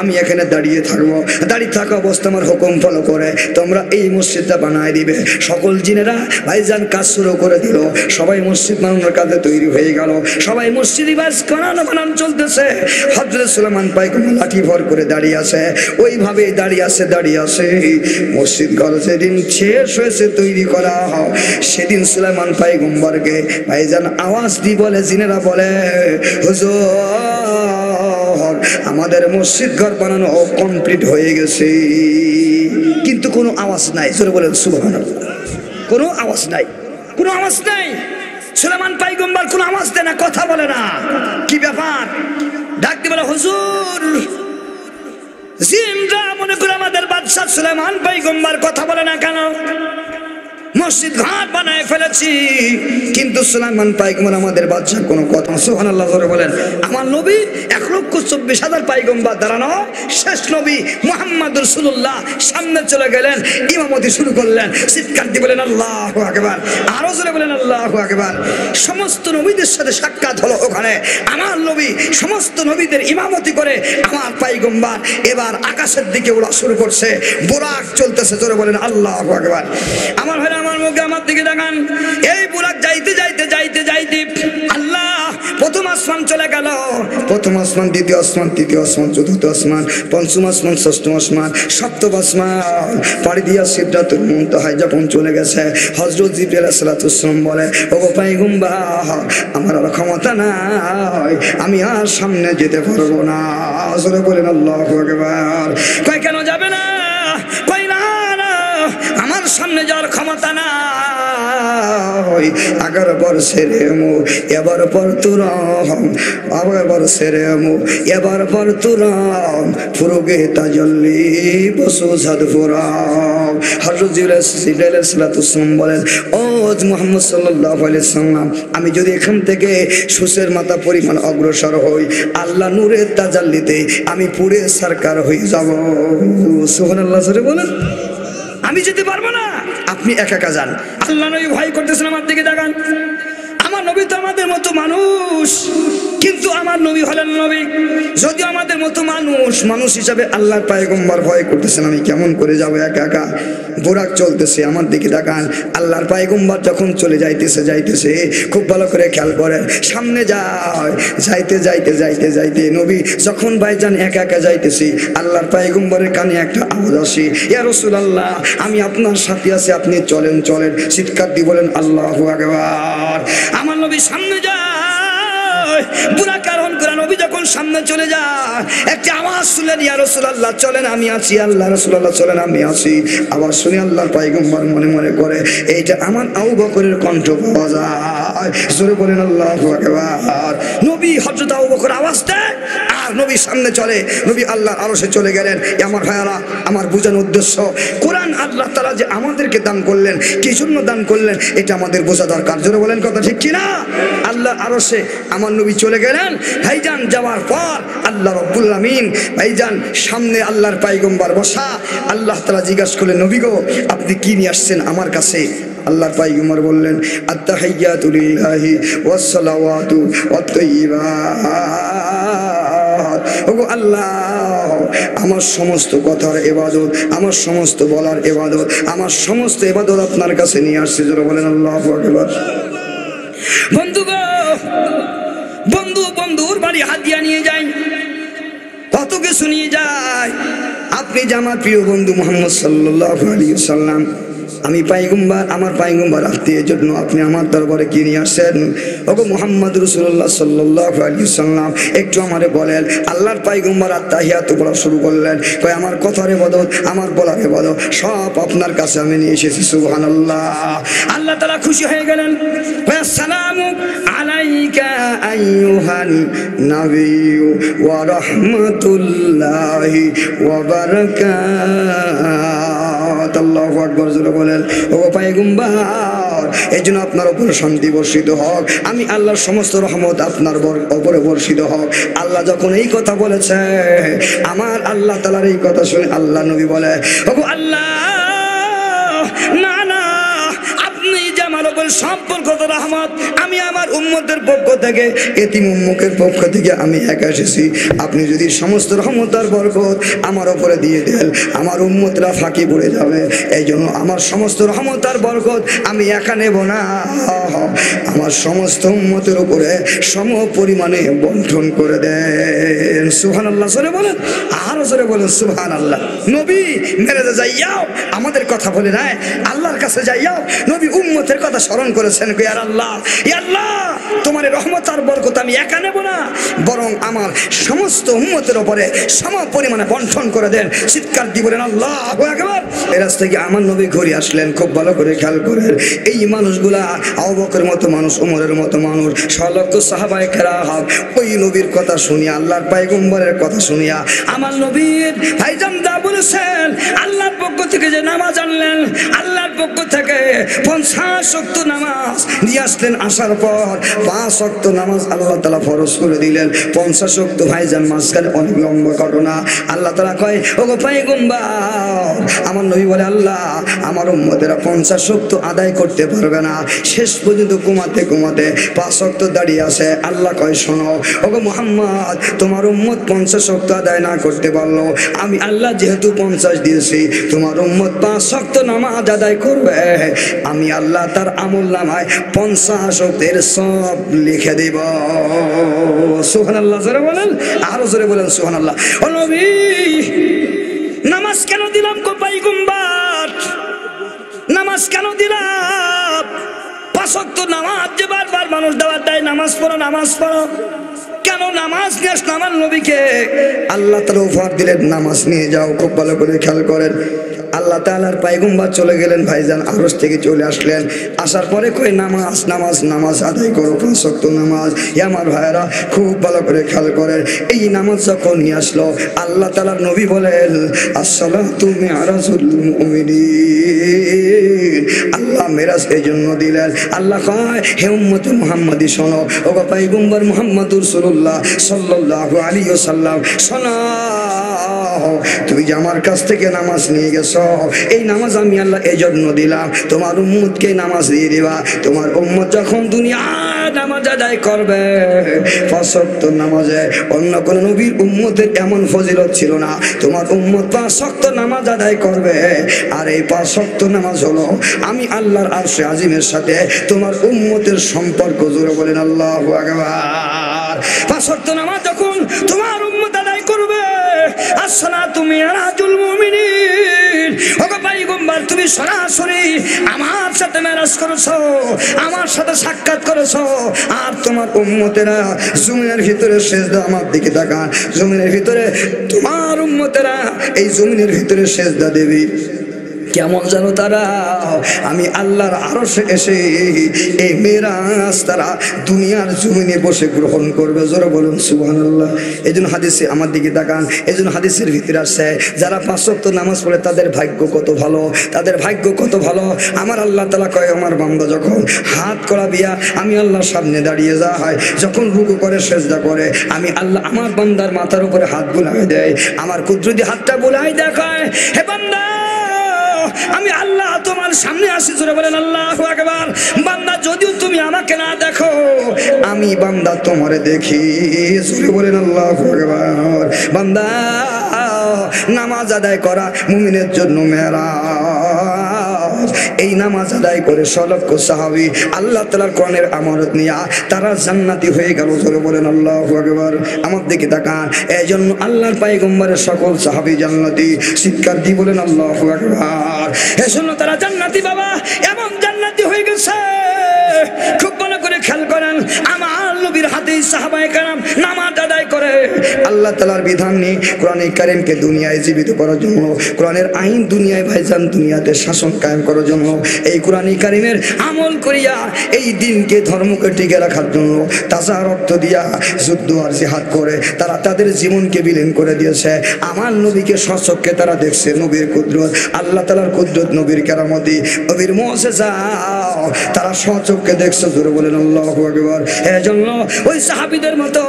আমি এখানে দাঁড়িয়ে থাকবো। দাঁড়িয়ে থাকা অবস্থা আমার হুকুম ফলো করে তোমরা এই মসজিদটা বানায় দিবে। সকল জিনেরা ভাইজান কাজ শুরু করে দিল। সবাই মসজিদ বানানোর কাজে তৈরি হয়ে গেল। সবাই মসজিদ বানানো চলতেছে। হযরত সুলাইমান পয়গম্বর লাঠি ভর করে দাঁড়িয়ে আছে। ওইভাবে দাঁড়িয়ে আছে। মসজিদ ঘর যেদিন শেষ হয়েছে তৈরি করা, সেদিন সুলাইমান পয়গম্বরকে ভাইজান আওয়াজ দিয়ে বলে, জিনেরা বলে, হুজুর আমাদের মসজিদ ঘর বানানো কমপ্লিট হয়ে গেছে, কিন্তু কোনো আওয়াজ নাই। জোরে বলেন সুবহানাল্লাহ। কোনো আওয়াজ নাই, কোনো আওয়াজ নাই। সুলাইমান পয়গম্বর কোনো আওয়াজ দেয় না, কথা বলে না। কি ব্যাপার? ডাক দিয়ে বলে, হুজুর জিনরা মনে করে আমাদের বাদশা সুলাইমান পয়গম্বর কথা বলে না কেন? মসজিদ ঘাট বানায় ফেলেছি, কিন্তু সুলাইমান পয়গম্বর আমাদের বাদশা কোনো কথা। সুবহানাল্লাহ, জোরে বলেন। আমার নবী 1,24,000 পয়গম্বর দাঁড়ানো শেষ নবী মুহাম্মদ রাসূলুল্লাহ সামনে চলে গেলেন, ইমামতি শুরু করলেন। চিৎকার দিয়ে বলেন আল্লাহু আকবার, আরো জোরে বলেন আল্লাহু আকবার। সমস্ত নবীদের সাথে সাক্ষাৎ হলো ওখানে। আমার নবী সমস্ত নবীদের ইমামতি করে আমার পয়গম্বর এবার আকাশের দিকে ওড়া শুরু করছে। বুরাক চলতেছে, জোরে বলেন আল্লাহু আকবার। আমার ভাই আমার মুখে আমার দিকে দেখান। এই বুরাক যাইতে আল্লাহ প্রথম আসমান চলে গেল। প্রথম আসমান, দ্বিতীয় আসমান, তৃতীয় আসমান, চতুর্থ আসমান, পঞ্চম আসমান, ষষ্ঠম আসমান, সপ্তম আসমান পাড়ি দিয়া সিদরাতুল মুনতাহায় যখন চলে গেছে, হযরত জিবরাইল আলাইহিস সালাতু ওয়াসসালাম বলে, ওগো পয়গম্বর আমার আর ক্ষমতা নাই, আমি আর সামনে যেতে পারবো না। জোরে বলেন আল্লাহু আকবার। কয় কেন যাবে না? কয় না, সামনে যাওয়ার ক্ষমতা নাই। 11 বর্ষের মু এবার পর তুরম, 11 বর্ষের মু এবার পর তুরম, ফুরুগে তাজল্লি বসু সাদপুরাম। হযরত জিবরাইল আলাইহিস সালাম বলেন, ও মুহাম্মদ সাল্লাল্লাহু আলাইহি সাল্লাম, আমি যদি এখান থেকে সুসের মাথা পরিমাণ অগ্রসর হই, আল্লাহ নূরের তাজাল্লিতে আমি পুরে সরকার হয়ে যাব। সুবহানাল্লাহ জোরে বলেন। আমি যেতে পারবো না, আপনি একা একা যান। আল্লাহ নবী ভয় করতেছেন, আমার দিকে তাকান। আমার নবী তো আমাদের মতো মানুষ, কিন্তু আমার নবী হলেন নবী। যদিও আমাদের মতো মানুষ হিসাবে আল্লাহর পয়গম্বর ভয় করতেছেন, আমি কেমন করে যাবো একা একা। বুরাক চলতেছে, আমার দিকে তাকান। আল্লাহর পয়গম্বর যখন চলে যাইতেছে খুব ভালো করে খেয়াল করেন, সামনে যাইতে নবী যখন ভাইজান একা একা যাইতেছি, আল্লাহর পয়গম্বরের কানে একটা আওয়াজ আসে, ইয়া রাসূলুল্লাহ, আমি আপনার সাথে আছি, আপনি চলেন। চিৎকার দিয়ে বলেন আল্লাহু আকবার। আমার নবী সামনে যায়, বুরাক আরোহণ করে নবী যখন সামনে চলে যায়, একটা আওয়াজ শুনলেন, ইয়া রাসূলুল্লাহ চলেন আমি আছি, আল্লাহ রাসূলুল্লাহ চলেন আমি আছি। আওয়াজ শুনে আল্লাহর পয়গম্বর মনে করে এইটা আমার আবু বকরের কণ্ঠ পাওয়া যায়। জোরে বলেন আল্লাহু আকবার। নবী হযরত আবু বকর আওয়াজ দেয় আর নবী সামনে চলে, নবী আল্লাহর আরশে চলে গেলেন। আমার ভাইয়ারা, আমার বোঝানোর উদ্দেশ্য, কোরআন আল্লাহ তাআলা যে আমাদেরকে দান করলেন, কি জন্য দান করলেন, এটা আমাদের বোঝা দরকার। জোরে বলেন কথা ঠিক কিনা? আল্লাহর আরশে আমার নবী চলে গেলেন। ভাইজান যাওয়ার পর আল্লাহ রাব্বুল আমিন, ভাইজান সামনে আল্লাহর পয়গম্বর বসা। আল্লাহ তাআলা জিজ্ঞাসা করলেন, নবী গো, আপনি কি নিয়ে আসছেন আমার কাছে? আল্লাহর পয়গম্বর বললেন, আত-তাহিয়াতু লিল্লাহি ওয়াস সালাওয়াতু ওয়াত তাইয়্যিবাত। ওগো আল্লাহ, আমার সমস্ত কথার ইবাদত, আমার সমস্ত বলার ইবাদত, আমার সমস্ত ইবাদত আপনার কাছে নিয়ে আসছি। যারা বলেন আল্লাহু আকবার। বন্ধুর বাড়ি হাদিয়া নিয়ে যায়, কত কিছু নিয়ে যায়। আপনি যে আমার প্রিয় বন্ধু মুহাম্মদ সাল্লাল্লাহু আলাইহি ওয়াসাল্লাম, আমি পয়গম্বর, আমার পয়গম্বর আত্মীয়ের জন্য আপনি আমার দরবারে কি নিয়ে আসছেন? ওগো মুহাম্মদ রাসূলুল্লাহ সাল্লাল্লাহু আলাইহি ওয়াসাল্লাম, একটু আমারে বলেন। আল্লাহর পয়গম্বর আত্তাহিয়াত বলা শুরু করলেন, কয় আমার কথার ইবাদত, আমার বলার ইবাদত সব আপনার কাছে আমি নিয়ে এসেছি। সুবহানাল্লাহ। আল্লাহ তাআলা খুশি হয়ে গেলেন, আসসালামু আলাইকা আইয়ুহান নাবিয়্যু ওয়া রাহমাতুল্লাহি ওয়া বারাকাতুহু। আল্লাহু আকবার। জোরে বলেন, ও পয়গম্বর, এই জন্য আপনার উপর শান্তি বর্ষিত হোক, আমি আল্লাহর সমস্ত রহমত আপনার উপরে বর্ষিত হোক। আল্লাহ যখন এই কথা বলেছে, আমার আল্লাহ তাআলার এই কথা শুনে আল্লাহ নবী বলে, ওগো আল্লাহ, না না, আপনি যে আমার উপর সম্পর্কত রহমত, আমি আমার উম্মতের পক্ষ থেকে, এতিম উম্মতের পক্ষ থেকে আমি একা এসেছি। আপনি যদি সমস্ত রহমত আর বরকত আমার উপরে দিয়ে দেন, আমার উম্মতরা ফাঁকি পড়ে যাবে। এই জন্য আমার সমস্ত রহমত আর বরকত আমি একা নেব না, আমার সমস্ত উম্মতের উপরে সম পরিমাণে বন্টন করে দেন। সুবহানাল্লাহ। জোরে বলেন, আরো জোরে বলেন সুবহানাল্লাহ। নবী মেরাজে যাইয়াও আমাদের কথা বলে নাই, আল্লাহর কাছে যাইয়াও নবী উম্মতের কথা স্মরণ করেছেন। ইয়া আল্লাহ, ইয়া আল্লাহ, তোমার রহমত আর বরকত আমি একা নেব না, বরং আমার সমস্ত উম্মতের উপরে সম পরিমাণে বন্টন করে দেন। চিৎকার দিয়ে বলেন আল্লাহু আকবার। এই রাস্তা থেকে আমার নবী ঘুরে আসলেন, খুব ভালো করে খেয়াল করেন। এই মানুষগুলা আবু বকরের মতো মানুষ, ওমরের মতো মানুষ, সলক্ষ সাহাবায়ে কেরাম, ওই নবীর কথা শুনিয়া, আল্লাহর পয়গম্বরের কথা শুনিয়া, আমার নবীর ভাইজান দা বলেছেন, আল্লাহর পক্ষ থেকে যে নামাজ আনলেন, আল্লাহর পক্ষ থেকে 50 ওয়াক্ত নামাজ নিয়ে আসলেন। আসার পর 5 ওয়াক্ত নামাজ আল্লাহ তাআলা ফরজ করে দিলেন। 50 ওয়াক্ত ভাইজান মাঝখানে অনেক লম্বা ঘটনা। আল্লাহ তাআলা কয়, ওগো পয়গম্বর, আমার নবী বলে, আল্লাহ, আমার উম্মতেরা 50 ওয়াক্ত আদায় করতে পারবে না, শেষ পর্যন্ত ঘুমাতে 5 ওয়াক্ত দাঁড়িয়ে আছে। আল্লাহ কয়, শোনো ওগো মুহাম্মদ, তোমার উম্মত 50 ওয়াক্ত আদায় না করতে পারলো, আমি আল্লাহ যেহেতু 50 দিয়েছি, তোমার উম্মত 5 ওয়াক্ত নামাজ আদায় করবে, আমি আল্লাহ তার আমল নামায় 50 ওয়াক্তের সব লিখে দেব। সুবহানাল্লাহ। জোরে বলেন, আরো জোরে বলেন সুবহানাল্লাহ। ও নবী, নামাজ কেন দিলাম গো পয়গম্বর? নামাজ কেন দিলাম? 5 ওয়াক্ত নামাজ যে বারবার মানুষ দাওয়াত দেয়, নামাজ পড়ো, নামাজ পড়ো, কেন নামাজ নিয়ে আমার নবীকে আল্লাহ তাআলা উপহার দিলেন, নামাজ নিয়ে যাও। খুব ভালো করে খেয়াল করেন, আল্লাহ তাআলার পয়গম্বর চলে গেলেন ভাইজান, আরশ থেকে চলে আসলেন। আসার পরে কই নামাজ নামাজ নামাজ আদায় করো, 5 ওয়াক্ত নামাজ। আমার ভাইরা খুব ভালো করে খেয়াল করেন, এই নামাজ যখন নিয়ে আসলো আল্লাহ তাআলার নবী বলেন আসসালাতু মি'রাজুল মুমিনিন। আল্লাহ মেরাজ এই জন্য দিলেন। আল্লাহ কয় হে উম্মতে মুহাম্মাদি শোনো, ওগো পয়গম্বর মুহাম্মদুর রাসূলুল্লাহ সাল্লাল্লাহু আলাইহি ওয়াসাল্লাম শোনো, তুমি যে আমার কাছ থেকে নামাজ নিয়ে গেছো, এই নামাজ আমি আল্লাহ এই জন্য দিলাম তোমার উম্মতকে নামাজ দিয়ে দিবা। তোমার উম্মত যখন দুনিয়া নামাজ আদায় করবে 5 ওয়াক্ত নামাজে, অন্য কোন নবীর উম্মতের এমন ফজিলত ছিল না। তোমার উম্মত 5 ওয়াক্ত নামাজ আদায় করবে, আর এই 5 ওয়াক্ত নামাজ হলো আমি আল্লাহর আরশে আজিমের সাথে তোমার উম্মতের সম্পর্ক। জোরে বলেন আল্লাহু আকবার। 5 ওয়াক্ত নামাজ যখন তোমার উম্মত আদায় করবে, আসসালাতু মি'রাজুল মুমিনিন। ওগো পয়গম্বর তুমি সরাসরি আমার সাথে মেরাজ করেছো, আমার সাথে সাক্ষাৎ করেছো। আর তোমার উম্মতেরা জমিনের ভিতরে সেজদা, আমার দিকে তাকান, জমিনের ভিতরে তোমার উম্মতেরা এই জমিনের ভিতরে সেজদা দেবে। কেমন জানো তারা? আমি আল্লাহর আরশে এসে এই মেরাজ তারা দুনিয়ার জমিনে বসে গ্রহণ করবে। জোরে বলুন সুবহানাল্লাহ। এই জন্য হাদিসে আমার দিকে তাকান, এই জন্য হাদিসের ভিতরে আসছে যারা 5 ওয়াক্ত নামাজ পড়ে তাদের ভাগ্য কত ভালো, তাদের ভাগ্য কত ভালো। আমার আল্লাহ তাআলা কয় আমার বান্দা যখন হাত করা দিয়া আমি আল্লাহর সামনে দাঁড়িয়ে যায়, যখন রুকু করে সেজদা করে, আমি আল্লাহ আমার বান্দার মাথার উপরে হাত বুলাই দেয়, আমার কুদরতি হাতটা বুলাই দেখায়, হে বান্দা আমি আল্লাহ তোমার সামনে আসি। জোরে বলেন আল্লাহু আকবার। বান্দা যদিও তুমি আমাকে না দেখো, আমি বান্দা তোমারে দেখি। জোরে বলেন আল্লাহু আকবার। বান্দা নামাজ আদায় করা মুমিনের জন্য মেরাজ। এই নামাজ আদায় করে 6 লক্ষ সাহাবী আল্লাহ তাআলার কোরআনের আমানত নিয়া তারা জান্নাতি হয়ে গেল। জোরে বলেন আল্লাহু আকবার। আমার দিকে তাকান, এইজন্য আল্লাহর পয়গম্বরের সকল সাহাবী জান্নাতি। চিৎকার দিয়ে বলেন আল্লাহু আকবার। এজন্য তারা জান্নাতি বাবা, এমন জান্নাতি হয়ে গেছে। খুব ভালো করে খেয়াল করেন, আমার নবীর হাতে সাহাবায়ে কেরাম নামাজ আদায় করে আল্লাহ তাআলার বিধান নিয়ে কোরআনে কারীমকে দুনিয়ায় জীবিত করার জন্য, কোরআনের আইন দুনিয়ায় ভাইজান দুনিয়াতে শাসন কায়েম করার জন্য, এই কোরআনে কারীমের আমল করিয়া এই দিনকে ধর্মকে টিকে রাখার জন্য তাজা রক্ত দিয়া যুদ্ধ আর জিহাদ করে তারা তাদের জীবনকে বিলীন করে দিয়েছে। আমার নবীকে স্বচক্ষে তারা দেখছে, নবীর কুদরত, আল্লাহ তাআলার কুদরত, নবীর কেরামতি, নবীর মুজিজা তারা স্বচক্ষে দেখছে। জোরে বলেন আল্লাহু আকবার। এজন্য ওই সাহাবীদের মতো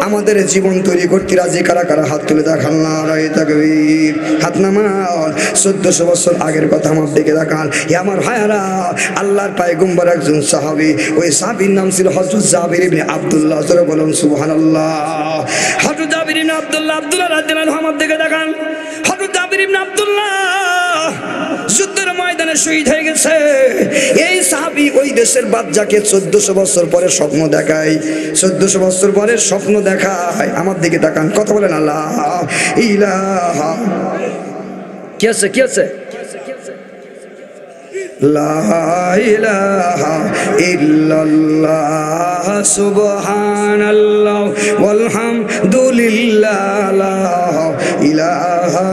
আমাদের জীবন তৈরি করতে রাজি কারা কারা? হাত তুলে দেখান নারায়ে তাকবীর। হাত নামান। 1400 বছর আগের কথা আমার দিকে দেখান। আমার ভাইয়ারা, আল্লাহর পয়গম্বর একজন সাহাবী, ওই সাহাবীর নাম ছিল হযরত জাবির ইবনে আব্দুল্লাহ। জোরে বলুন সুবহানাল্লাহ। হযরত জাবির ইবনে আব্দুল্লাহ রাদিয়াল্লাহু আনহু আমার দিকে দেখান। হযরত জাবির ইবনে আব্দুল্লাহ যুদ্ধের ময়দানে শহীদ হয়ে গেছে। এই সাহাবী ওই দেশের বাদশাকে 1400 বছর পরে স্বপ্ন দেখায়। 1400 বছর পরে স্বপ্ন দেখায়। আমার দিকে তাকান, কথা বলেন আল্লাহ ইলাহা। কি আছে কি আছে? লা ইলাহা ইল্লাল্লাহ সুবহানাল্লাহ ওয়ালহামদুলিল্লাহ লা ইলাহা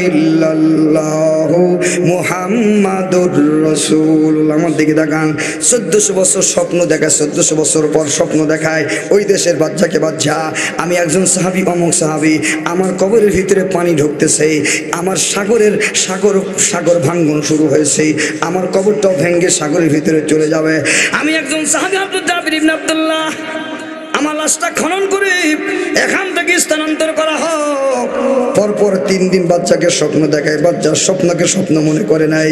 ইল্লাল্লাহ মুহাম্মাদুর রাসূলুল্লাহ। আমার দিকে তাকান। 1400 বছর স্বপ্ন দেখায়, 1400 বছর পর স্বপ্ন দেখায় ওই দেশের বাদশাকে, বাদশা আমি একজন সাহাবী, অমুক সাহাবী, আমার কবরের ভিতরে পানি ঢুকতেছে, আমার সাগর ভাঙ্গন শুরু হয়েছে, আমার কবরটাও ভেঙে সাগরের ভিতরে চলে যাবে। আমি একজন সাহাবী হযরত জাবির ইবনে আব্দুল্লাহ, আমার লাশটা খনন করে এখান থেকে স্থানান্তর করা হোক। পরপর 3 দিন বাচ্চাকে স্বপ্ন দেখায়, বাচ্চার স্বপ্নকে স্বপ্ন মনে করে নাই,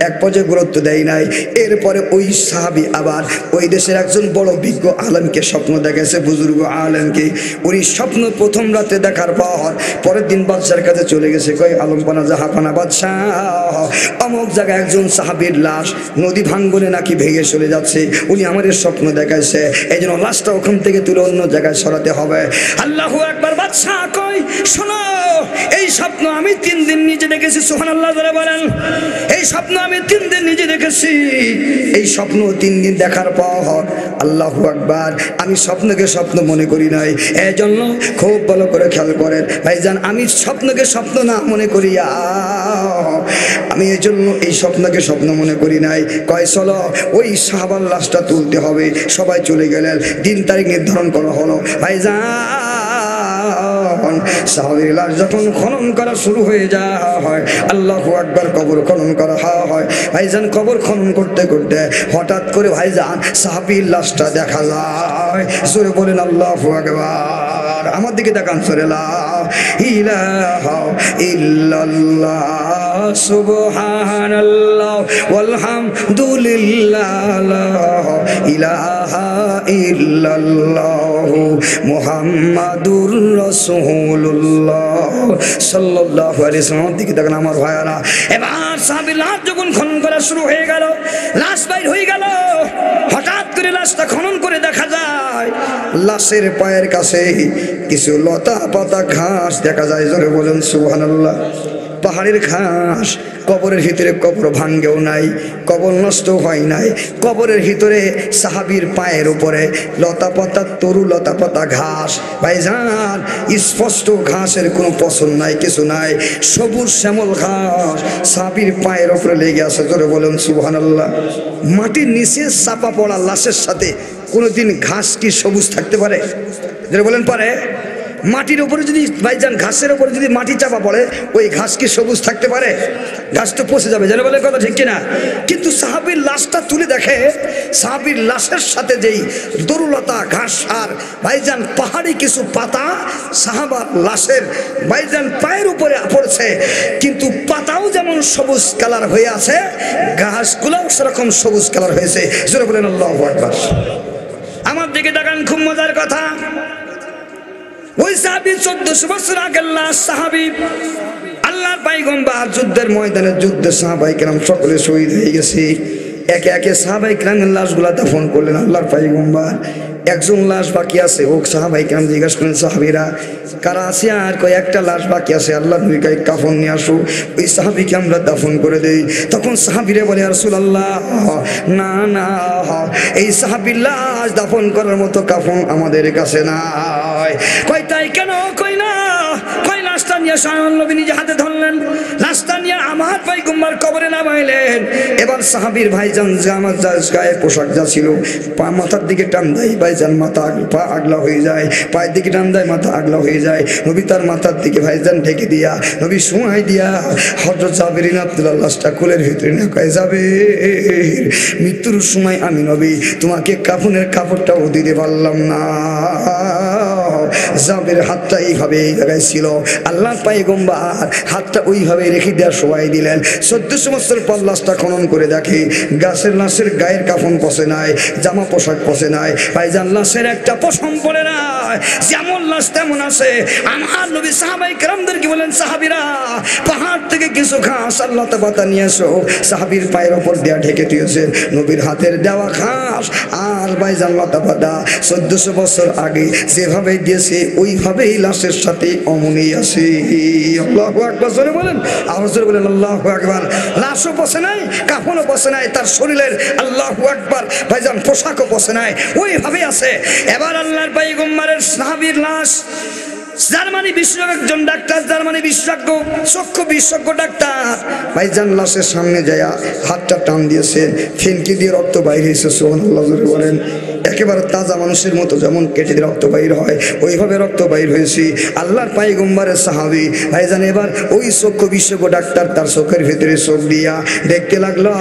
এক পর্যায়ে গুরুত্ব দেয় নাই। এরপরে ওই সাহাবী আবার ওই দেশের একজন বড় বিজ্ঞ আলেমকে স্বপ্ন দেখাইছে, বুজুর্গ আলেমকে। উনি স্বপ্ন প্রথম রাতে দেখার পর পরের দিন বাদশার কাছে চলে গেছে, কই আলমপানা জাহাপানা বাদশা, অমুক জায়গায় একজন সাহাবীর লাশ নদী ভাঙ্গনে নাকি ভেঙে চলে যাচ্ছে, উনি আমাদের স্বপ্ন দেখাইছে, এই জন্য লাশটা ওখান থেকে তুলে অন্য জায়গায় সরাতে হবে। আল্লাহু আকবার। বাদশা কই শোনো, এই স্বপ্ন আমি 3 দিন নিজে দেখেছি। সুবহানাল্লাহ বলেন। এই স্বপ্ন আমি 3 দিন নিজে দেখেছি। এই স্বপ্ন 3 দিন দেখার পর আল্লাহু আকবার, আমি স্বপ্নকে স্বপ্ন মনে করি নাই। এই জন্য খুব ভালো করে খেয়াল করেন ভাইজান, আমি স্বপ্নকে স্বপ্ন না মনে করিয়া আমি এই জন্য এই স্বপ্নকে স্বপ্ন মনে করি নাই। কয় চলো ওই সাহাবার লাশটা তুলতে হবে। সবাই চলে গেলেন, দিন তারিখ নির্ধারণ করা হলো। ভাইজান সাহাবীর লাশ যখন খনন করা শুরু হয়ে যায়, আল্লাহু আকবার, কবর খনন করা হয়। ভাইজান কবর খনন করতে করতে হঠাৎ করে ভাইজান সাহাবীর লাশটা দেখা যায়। জোরে বলেন আল্লাহু আকবার। আমার দিকে তাকান, সরে লা ইলাহা ইল্লাল্লাহ সুবহানাল্লাহ ওয়ালহামদুলিল্লাহ লা ইলাহা ইল্লাল্লাহ মুহাম্মাদুর রাসূলুল্লাহ সাল্লাল্লাহু আলাইহি ওয়াসাল্লাম। দিকে তাকান আমার ভাইয়ারা। এবার সাহাবীর লাশ যখন খনন করা শুরু হয়ে গেল, লাশ বাইর হয়ে গেল, হঠাৎ করে লাশটা খনন করে দেখা যায় লাশের পায়ের কাছে কিছু লতা পাতা ঘাস দেখা যায়। জোরে বলেন সুবহানাল্লাহ। পাহাড়ের ঘাস, কবরের ভিতরে কবর ভাঙ্গেও নাই, কবর নষ্ট হয় নাই। কবরের ভিতরে সাহাবীর পায়ের উপরে লতা পাতা, তরু লতা পাতা ঘাস। ভাইজান স্পষ্ট ঘাসের কোনো পছন্দ নাই, কিছু নাই, সবুজ শ্যামল ঘাস সাহাবীর পায়ের উপরে লেগে আছে। জোরে বলেন সুবহানাল্লাহ। মাটির নিচে চাপা পড়া লাশের সাথে কোনোদিন ঘাস কি সবুজ থাকতে পারে? জোরে বলেন পারে? মাটির উপরে যদি ভাইজান ঘাসের উপরে যদি মাটি চাপা পড়ে, ওই ঘাস কি সবুজ থাকতে পারে? ঘাস তো পচে যাবে। জানে বলে কথা ঠিক কিনা? কিন্তু সাহাবীর লাশটা তুলে দেখে সাহাবীর লাশের সাথে যেই দরুলতা ঘাস আর ভাইজান পাহাড়ি কিছু পাতা সাহাবার লাশের ভাইজান পায়ের উপরে পড়ছে, কিন্তু পাতাও যেমন সবুজ কালার হয়ে আছে, ঘাসগুলোও সেরকম সবুজ কালার হয়েছে। জোরে বলেন আল্লাহু আকবার। আমার দিকে তাকান, খুব মজার কথা। ওই সাহাবী 1400 বছর আগের লাশ সাহাবী, আল্লাহর পয়গম্বর যুদ্ধের ময়দানে যুদ্ধে সাহাবায়ে কেরাম সকলে শহীদ হয়ে গেছে। একে একে সাহাবায়ে কেরামের লাশগুলা দাফন করলেন আল্লাহর পয়গম্বর। একজন লাশ বাকি আছে। ও সাহাবায়ে কেরাম জিজ্ঞাসা করেন, সাহাবীরা কারা আছে? আর কয় একটা লাশ বাকি আছে, আল্লাহর নবী কয় কাফন নিয়ে আসো, ওই সাহাবীকে আমরা দাফন করে দেই। তখন সাহাবীরা বলে, ইয়া রাসূলুল্লাহ না না, এই সাহাবীর লাশ দাফন করার মতো কাফন আমাদের কাছে নাই। কয় তাই কেন? কই না, কয় লাশটা নিয়ে স্বয়ং নবী নিজে হাতে ধরলেন, লাশটা নিয়ে আমার পয়গম্বর কবরে নামাইলেন। এবার সাহাবীর ভাইজান জামাত গায়ে পোশাক যা ছিল, পা মাথার দিকে টান দেয়, ভাইজান মাথা পা আগলা হয়ে যায়, পায়ের দিকে টান দেয়, মাথা আগলা হয়ে যায়। নবী তার মাথার দিকে ভাইজান ঢেকে দিয়া, নবী সময় দিয়া হযরত জাবের ইবনে আব্দুল্লাহ লাশটা কোলের ভিতরে নিয়ে কয়, যাবে মৃত্যুর সময় আমি নবী তোমাকে কাফনের কাপড়টাও দিতে পারলাম না। জাবের হাতটা এইভাবে এই জায়গায় ছিল, আল্লাহর পয়গম্বর হাতটা ওইভাবে রেখে দেওয়ার সময় দিলেন। 1400 বছর পর লাশটা খনন করে দেখে গাছের লাশের গায়ের কাফন পচে নাই, জামা পোশাক পচে নাই, ভাইজান লাশের একটা পশম পড়ে নাই, যেমন লাশ তেমন আছে। আমার নবী সাহাবায়ে কেরামদেরকে বলেন, সাহাবীরা পাহাড় থেকে কিছু ঘাস আর লতা পাতা নিয়ে এসো। সাহাবীর পায়ের ওপর দেয়া ঢেকে দিয়েছেন নবীর হাতের দেওয়া ঘাস আর ভাইজান লতা পাতা 1400 বছর আগে যেভাবে দিয়েছে ওইভাবেই লাশের সাথে অমনি আছে। আল্লাহু আকবার। জোরে বলেন, আওয়াজ জোরে বলেন আল্লাহু আকবার। লাশও পচে নাই, কাফনও পচে নাই, তার শরীরের আল্লাহু আকবার ভাইজান পোশাকও পচে নাই, ওইভাবে আছে। এবার আল্লাহর পয়গম্বরের সাহাবীর লাশ জার্মানি বিশেষজ্ঞ একজন ডাক্তার, জার্মানি বিশেষজ্ঞ চক্ষু বিশেষজ্ঞ ডাক্তার ভাইজান লাশের সামনে যায় হাতটা টান দিয়েছেন, ফিনকি দিয়ে রক্ত বাইর হয়েছে। সুবহানাল্লাহ জোরে বলেন। একেবারে তাজা মানুষের মতো যেমন কেটে দিয়ে রক্ত বাইর হয় ওইভাবে রক্ত বাইর হয়েছে। আল্লাহর পয়গম্বরের সাহাবী ভাইজান এবার ওই চক্ষু বিশেষজ্ঞ ডাক্তার তার চোখের ভিতরে চোখ দিয়া দেখতে লাগলো,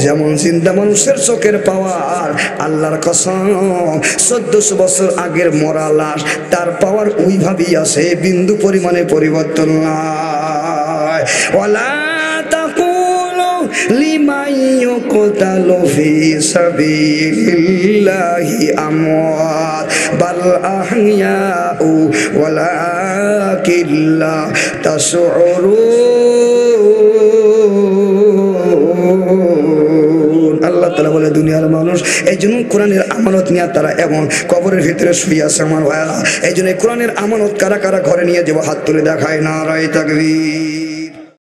যেমন চিন্তা মানুষের চোখের পাওয়ার, আল্লাহর কসম 1400 বছর আগের মরা লাশ তার পাওয়ার ওইভাবেই আছে, বিন্দু পরিমাণে পরিবর্তন নাই। ওয়ালা তাকুলু লিমান ইউকতালু ফি সাবিলিল্লাহি আমওয়াত বাল আহইয়াউ ওয়ালাকিন লা তাশউরুন। আল্লাহ তাআলা বলে, দুনিয়ার মানুষ এই জন্য কোরআনের আমানত নিয়ে তারা এমন কবরের ভিতরে শুয়ে আছে আমার ভাইরা। এই জন্য কোরআনের আমানত কারা কারা ঘরে নিয়ে যাবো, হাত তুলে দেখায় নারায়ে তাকবীর।